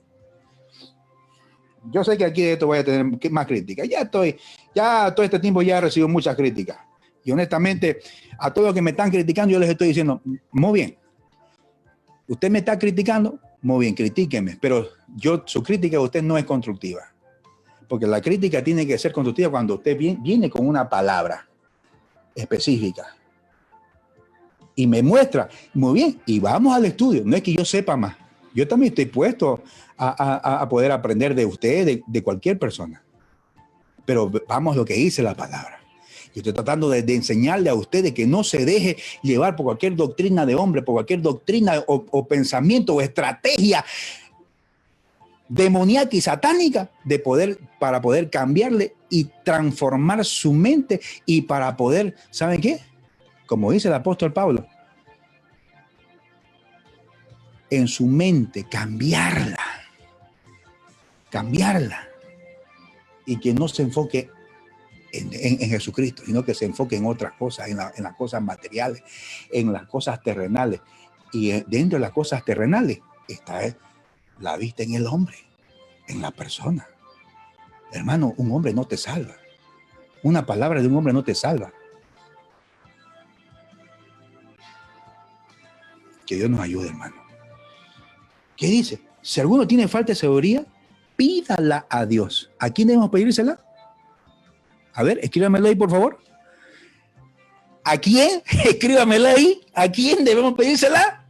Yo sé que aquí de esto voy a tener más críticas. Ya todo este tiempo ya he recibido muchas críticas. Y honestamente, a todos los que me están criticando, yo les estoy diciendo, muy bien. Usted me está criticando, muy bien, critíqueme. Pero su crítica a usted no es constructiva. Porque la crítica tiene que ser constructiva cuando usted viene con una palabra específica. Y me muestra, muy bien, y vamos al estudio. No es que yo sepa más. Yo también estoy puesto a poder aprender de usted, de cualquier persona. Pero vamos a lo que dice la palabra. Yo estoy tratando de enseñarle a ustedes que no se deje llevar por cualquier doctrina de hombre, por cualquier doctrina o pensamiento o estrategia demoníaca y satánica para poder cambiarle y transformar su mente y para poder, ¿saben qué? Como dice el apóstol Pablo, en su mente cambiarla y que no se enfoque en Jesucristo, sino que se enfoque en otras cosas, en las cosas materiales, en las cosas terrenales. Y dentro de las cosas terrenales está la vista en el hombre, en la persona. Hermano, un hombre no te salva. Una palabra de un hombre no te salva. Que Dios nos ayude, hermano. ¿Qué dice? Si alguno tiene falta de sabiduría, pídala a Dios. ¿A quién debemos pedírsela? A ver, escríbamelo ahí, por favor. ¿A quién? Escríbamelo ahí. ¿A quién debemos pedírsela?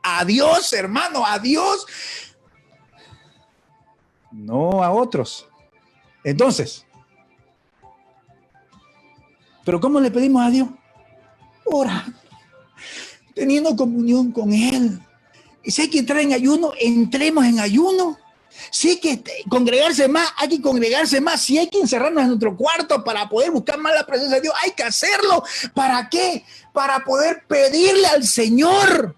A Dios, hermano, a Dios. No a otros. Entonces, ¿pero cómo le pedimos a Dios? Ora, teniendo comunión con Él. Y si hay que entrar en ayuno, entremos en ayuno. Si hay que congregarse más, hay que congregarse más. Si hay que encerrarnos en nuestro cuarto para poder buscar más la presencia de Dios, hay que hacerlo. ¿Para qué? Para poder pedirle al Señor.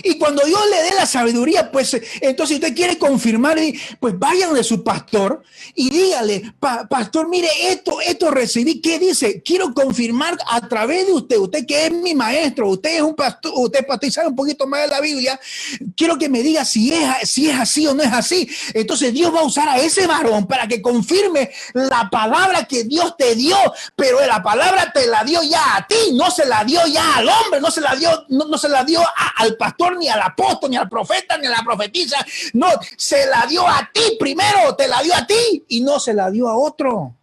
Y cuando Dios le dé la sabiduría, pues entonces si usted quiere confirmar, pues vayan de su pastor y dígale, pastor, mire, esto recibí. ¿Qué dice? Quiero confirmar a través de usted que es mi maestro, usted es un pastor, usted pastor y sabe un poquito más de la Biblia. Quiero que me diga si es así o no es así. Entonces Dios va a usar a ese varón para que confirme la palabra que Dios te dio, pero la palabra te la dio ya a ti, no se la dio ya al hombre, no se la dio al pastor, ni al apóstol, ni al profeta, ni a la profetisa. No, se la dio a ti primero, te la dio a ti y no se la dio a otro.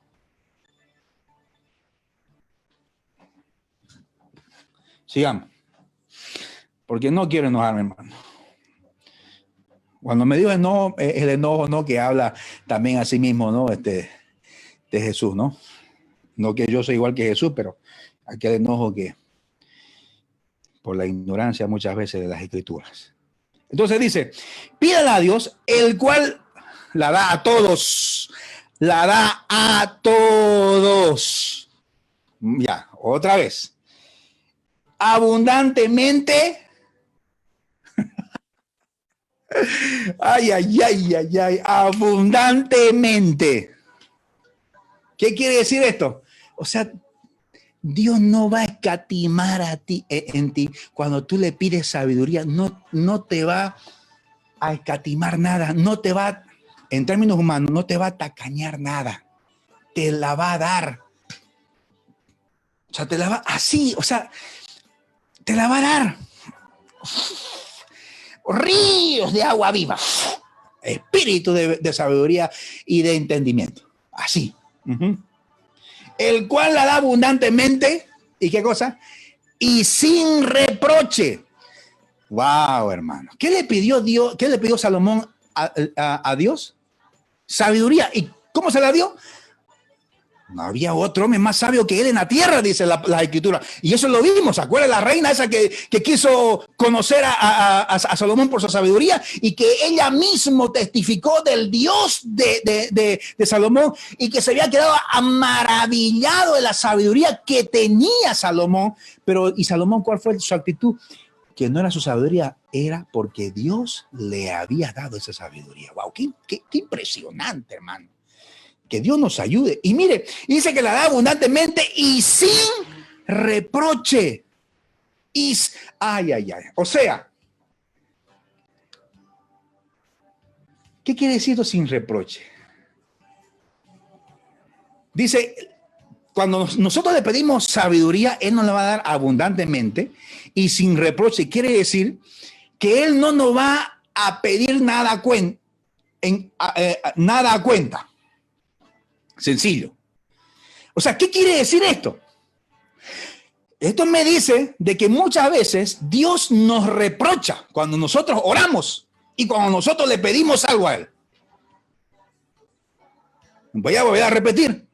Sigamos. Porque no quiero enojarme, hermano. Cuando me digo enojo, el enojo, ¿no? Que habla también a sí mismo, ¿no? De Jesús, ¿no? No que yo soy igual que Jesús, pero aquel enojo que por la ignorancia muchas veces de las escrituras. Entonces dice, pídala a Dios, el cual la da a todos. La da a todos. Ya, otra vez. Abundantemente. Ay. Abundantemente. ¿Qué quiere decir esto? O sea, Dios no va a escatimar en ti cuando tú le pides sabiduría. No te va a escatimar nada. No te va, en términos humanos, no te va a tacañar nada. Te la va a dar. O sea, te la va a dar. ríos de agua viva. Espíritu de sabiduría y de entendimiento. Así. El cual la da abundantemente. ¿Y qué cosa? Y sin reproche. Wow, hermano. ¿Qué le pidió Dios? ¿Qué le pidió Salomón a Dios? Sabiduría. ¿Y cómo se la dio? No había otro hombre más sabio que él en la tierra, dice la escritura. Y eso lo vimos. ¿Se acuerda la reina esa que quiso conocer a Salomón por su sabiduría y que ella mismo testificó del Dios de Salomón y que se había quedado maravillado de la sabiduría que tenía Salomón? Pero, ¿y Salomón cuál fue su actitud? Que no era su sabiduría, era porque Dios le había dado esa sabiduría. Wow, qué impresionante, hermano. Que Dios nos ayude. Y mire, dice que la da abundantemente y sin reproche. Ay. O sea, ¿qué quiere decir esto sin reproche? Dice, cuando nosotros le pedimos sabiduría, Él nos la va a dar abundantemente y sin reproche. Quiere decir que Él no nos va a pedir nada a cuenta. Sencillo. O sea, ¿qué quiere decir esto? Esto me dice de que muchas veces Dios nos reprocha cuando nosotros oramos y cuando nosotros le pedimos algo a Él. Voy a repetir.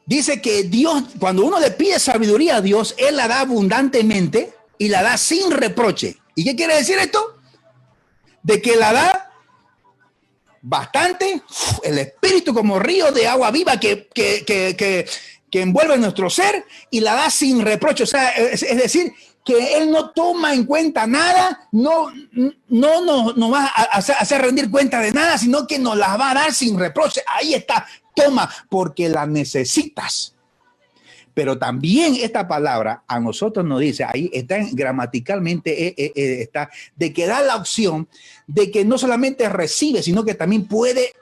Dice que Dios, cuando uno le pide sabiduría a Dios, Él la da abundantemente y la da sin reproche. ¿Y qué quiere decir esto? De que la da bastante, el espíritu como río de agua viva que envuelve nuestro ser y la da sin reproche. O sea, es decir, que Él no toma en cuenta nada, no va a hacer rendir cuenta de nada, sino que nos las va a dar sin reproche. Ahí está, toma, porque la necesitas. Pero también esta palabra a nosotros nos dice, ahí está gramaticalmente, está, de que da la opción de que no solamente recibe, sino que también puede,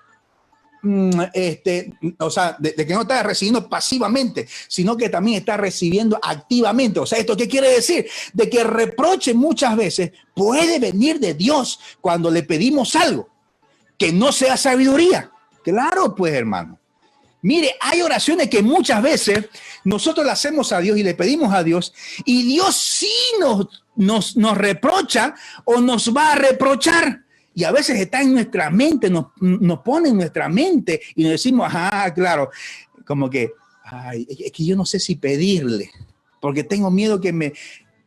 o sea, de que no está recibiendo pasivamente, sino que también está recibiendo activamente. O sea, ¿esto qué quiere decir? De que el reproche muchas veces puede venir de Dios cuando le pedimos algo que no sea sabiduría. Claro, pues, hermano. Mire, hay oraciones que muchas veces nosotros le hacemos a Dios y le pedimos a Dios y Dios sí nos reprocha o nos va a reprochar. Y a veces está en nuestra mente, nos pone en nuestra mente y nos decimos, ajá, claro, como que, ay, es que yo no sé si pedirle, porque tengo miedo que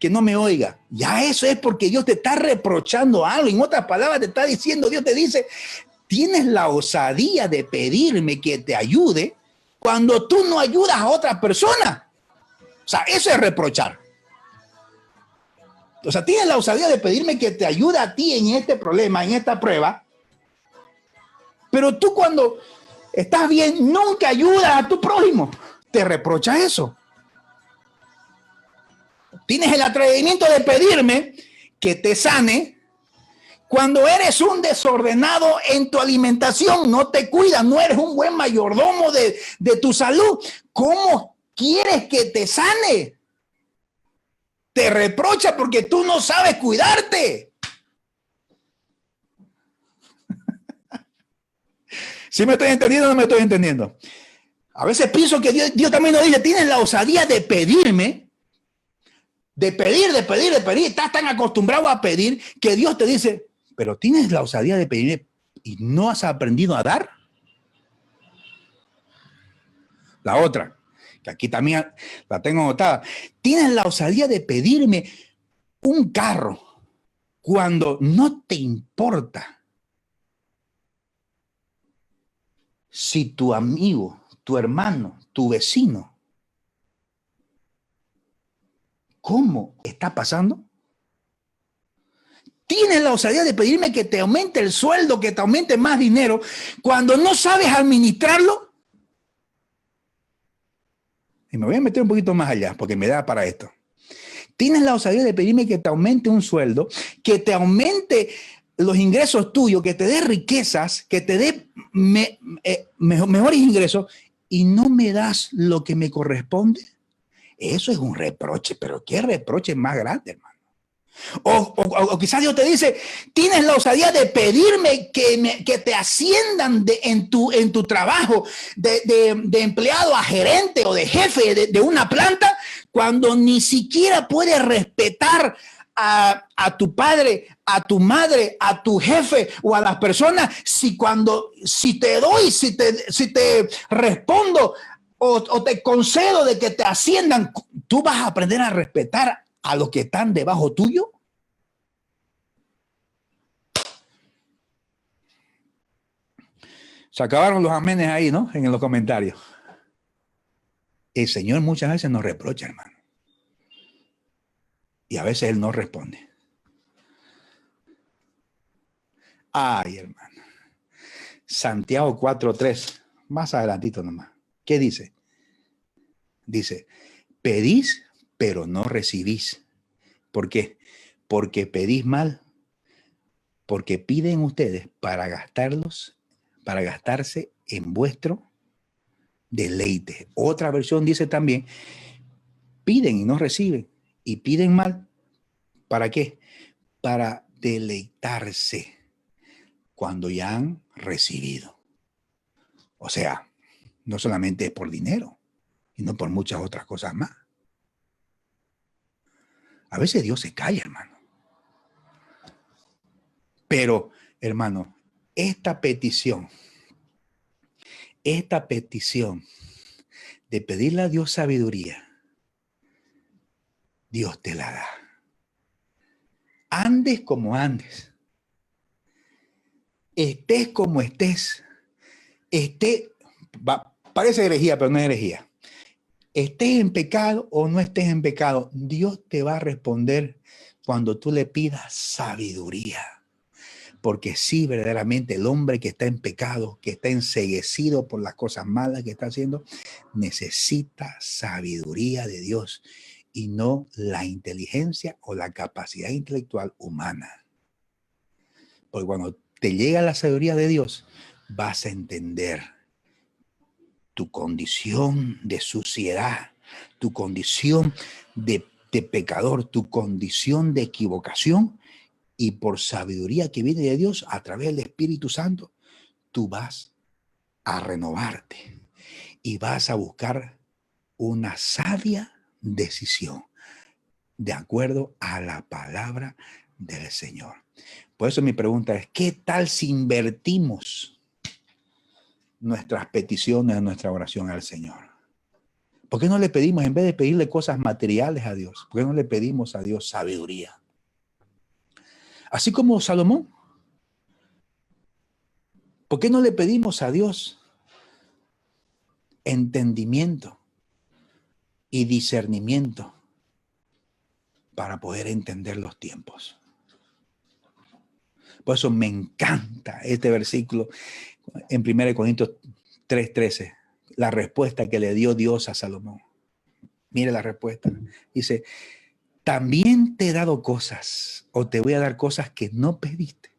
no me oiga. Ya eso es porque Dios te está reprochando algo. En otras palabras te está diciendo, Dios te dice, tienes la osadía de pedirme que te ayude cuando tú no ayudas a otra persona. O sea, eso es reprochar. O sea, tienes la osadía de pedirme que te ayude a ti en este problema, en esta prueba, pero tú cuando estás bien nunca ayudas a tu prójimo. Te reprocha eso. Tienes el atrevimiento de pedirme que te sane cuando eres un desordenado en tu alimentación, no te cuidas, no eres un buen mayordomo de tu salud. ¿Cómo quieres que te sane? Te reprocha porque tú no sabes cuidarte. ¿Sí me estoy entendiendo o no me estoy entendiendo? A veces pienso que Dios también nos dice, tienes la osadía de pedirme, de pedir. Estás tan acostumbrado a pedir que Dios te dice, pero tienes la osadía de pedirme y no has aprendido a dar. La otra, que aquí también la tengo anotada. Tienes la osadía de pedirme un carro cuando no te importa si tu amigo, tu hermano, tu vecino, ¿cómo está pasando? Tienes la osadía de pedirme que te aumente el sueldo, que te aumente más dinero, cuando no sabes administrarlo. Y me voy a meter un poquito más allá, porque me da para esto. Tienes la osadía de pedirme que te aumente un sueldo, que te aumente los ingresos tuyos, que te dé riquezas, que te dé mejores ingresos, y no me das lo que me corresponde. Eso es un reproche, pero ¿qué reproche más grande, hermano? O quizás Dios te dice, tienes la osadía de pedirme que te asciendan en tu trabajo de empleado a gerente o de jefe de una planta, cuando ni siquiera puedes respetar a tu padre, a tu madre, a tu jefe o a las personas. Si te respondo o te concedo de que te asciendan, tú vas a aprender a respetar a los que están debajo tuyo. Se acabaron los amenes ahí, ¿no? En los comentarios. El Señor muchas veces nos reprocha, hermano. Y a veces Él no responde. Ay, hermano. Santiago 4:3. Más adelantito nomás. ¿Qué dice? Dice, pedís, pero no recibís. ¿Por qué? Porque pedís mal. Porque piden ustedes para gastarse en vuestro deleite. Otra versión dice también, piden y no reciben. Y piden mal. ¿Para qué? Para deleitarse cuando ya han recibido. O sea, no solamente es por dinero, sino por muchas otras cosas más. A veces Dios se calla, hermano. Pero, hermano, esta petición de pedirle a Dios sabiduría, Dios te la da. Andes como andes, estés como estés, parece herejía, pero no es herejía. Estés en pecado o no estés en pecado, Dios te va a responder cuando tú le pidas sabiduría. Porque sí, verdaderamente el hombre que está en pecado, que está enceguecido por las cosas malas que está haciendo, necesita sabiduría de Dios y no la inteligencia o la capacidad intelectual humana. Porque cuando te llega la sabiduría de Dios, vas a entender tu condición de suciedad, tu condición de pecador, tu condición de equivocación, y por sabiduría que viene de Dios a través del Espíritu Santo, tú vas a renovarte y vas a buscar una sabia decisión de acuerdo a la palabra del Señor. Por eso mi pregunta es, ¿qué tal si invertimos nuestras peticiones, nuestra oración al Señor? ¿Por qué no le pedimos, en vez de pedirle cosas materiales a Dios, por qué no le pedimos a Dios sabiduría? Así como Salomón, ¿por qué no le pedimos a Dios entendimiento y discernimiento para poder entender los tiempos? Por eso me encanta este versículo en 1 Corintios 3:13, la respuesta que le dio Dios a Salomón. Mire la respuesta. Dice, también te he dado cosas, o te voy a dar cosas que no pediste.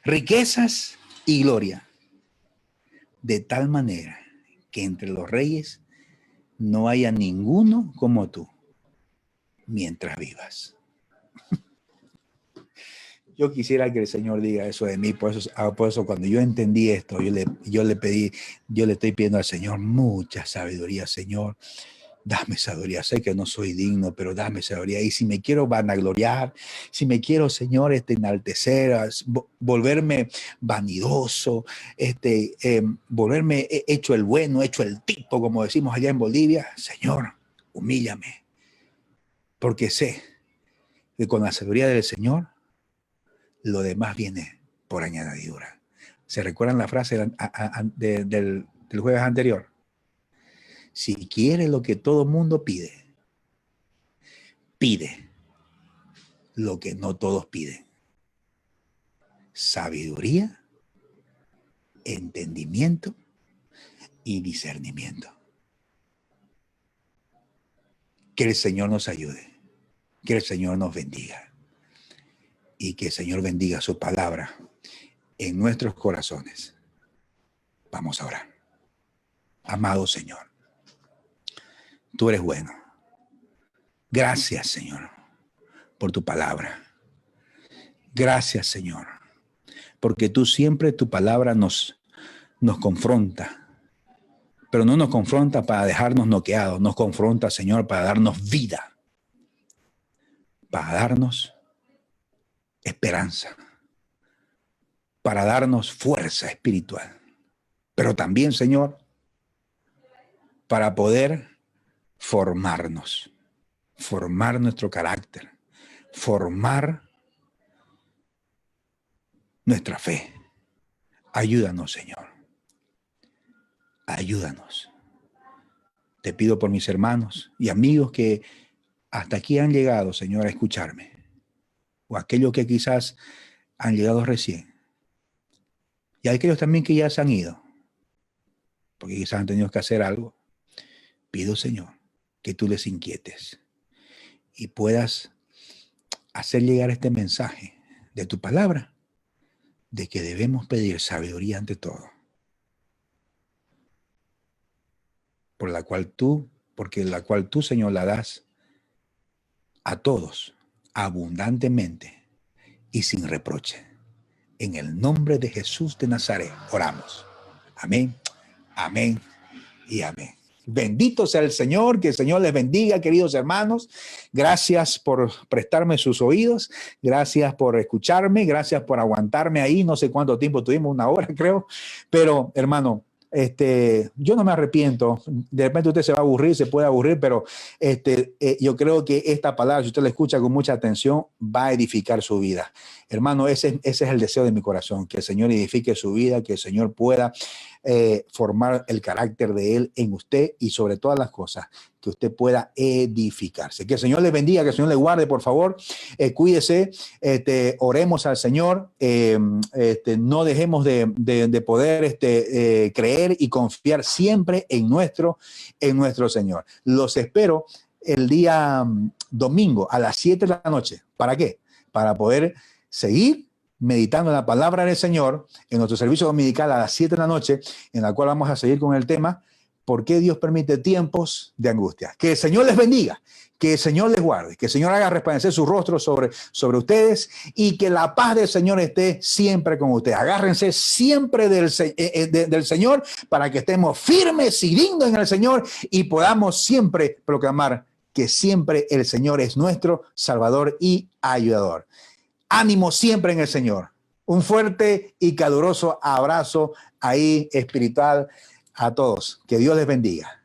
Riquezas y gloria, de tal manera que entre los reyes no haya ninguno como tú mientras vivas. Yo quisiera que el Señor diga eso de mí, por eso cuando yo entendí esto, yo le estoy pidiendo al Señor mucha sabiduría. Señor, dame sabiduría. Sé que no soy digno, pero dame sabiduría. Y si me quiero vanagloriar, si me quiero, Señor, enaltecer, volverme vanidoso, volverme hecho el bueno, hecho el tipo, como decimos allá en Bolivia, Señor, humíllame. Porque sé que con la sabiduría del Señor, lo demás viene por añadidura. ¿Se recuerdan la frase del jueves anterior? Si quieres lo que todo mundo pide, pide lo que no todos piden. Sabiduría, entendimiento y discernimiento. Que el Señor nos ayude, que el Señor nos bendiga y que el Señor bendiga su palabra en nuestros corazones. Vamos a orar. Amado Señor, tú eres bueno. Gracias, Señor, por tu palabra. Gracias, Señor, porque tú siempre, tu palabra nos confronta, pero no nos confronta para dejarnos noqueados, nos confronta, Señor, para darnos vida, para darnos esperanza, para darnos fuerza espiritual, pero también, Señor, para poder formarnos, formar nuestro carácter, formar nuestra fe. Ayúdanos, Señor. Ayúdanos. Te pido por mis hermanos y amigos que hasta aquí han llegado, Señor, a escucharme, o aquellos que quizás han llegado recién, y aquellos también que ya se han ido, porque quizás han tenido que hacer algo. Pido, Señor, que tú les inquietes y puedas hacer llegar este mensaje de tu palabra, de que debemos pedir sabiduría ante todo, porque la cual tú, Señor, la das a todos abundantemente y sin reproche. En el nombre de Jesús de Nazaret oramos. Amén, amén y amén. Bendito sea el Señor, que el Señor les bendiga, queridos hermanos. Gracias por prestarme sus oídos, gracias por escucharme, gracias por aguantarme ahí. No sé cuánto tiempo tuvimos, 1 hora creo, pero hermano, yo no me arrepiento. De repente usted se va a aburrir, se puede aburrir, pero yo creo que esta palabra, si usted la escucha con mucha atención, va a edificar su vida. Hermano, ese es el deseo de mi corazón, que el Señor edifique su vida, que el Señor pueda formar el carácter de Él en usted y sobre todas las cosas, que usted pueda edificarse. Que el Señor le bendiga, que el Señor le guarde, por favor. Cuídese, oremos al Señor, no dejemos de poder creer y confiar siempre en nuestro Señor. Los espero el día domingo a las 7 de la noche. ¿Para qué? Para poder seguir meditando en la palabra del Señor en nuestro servicio dominical a las 7 de la noche, en la cual vamos a seguir con el tema ¿por qué Dios permite tiempos de angustia? Que el Señor les bendiga, que el Señor les guarde, que el Señor haga resplandecer su rostro sobre ustedes y que la paz del Señor esté siempre con ustedes. Agárrense siempre del Señor para que estemos firmes y dignos en el Señor y podamos siempre proclamar que siempre el Señor es nuestro Salvador y ayudador. Ánimo siempre en el Señor. Un fuerte y caluroso abrazo ahí espiritual a todos. Que Dios les bendiga.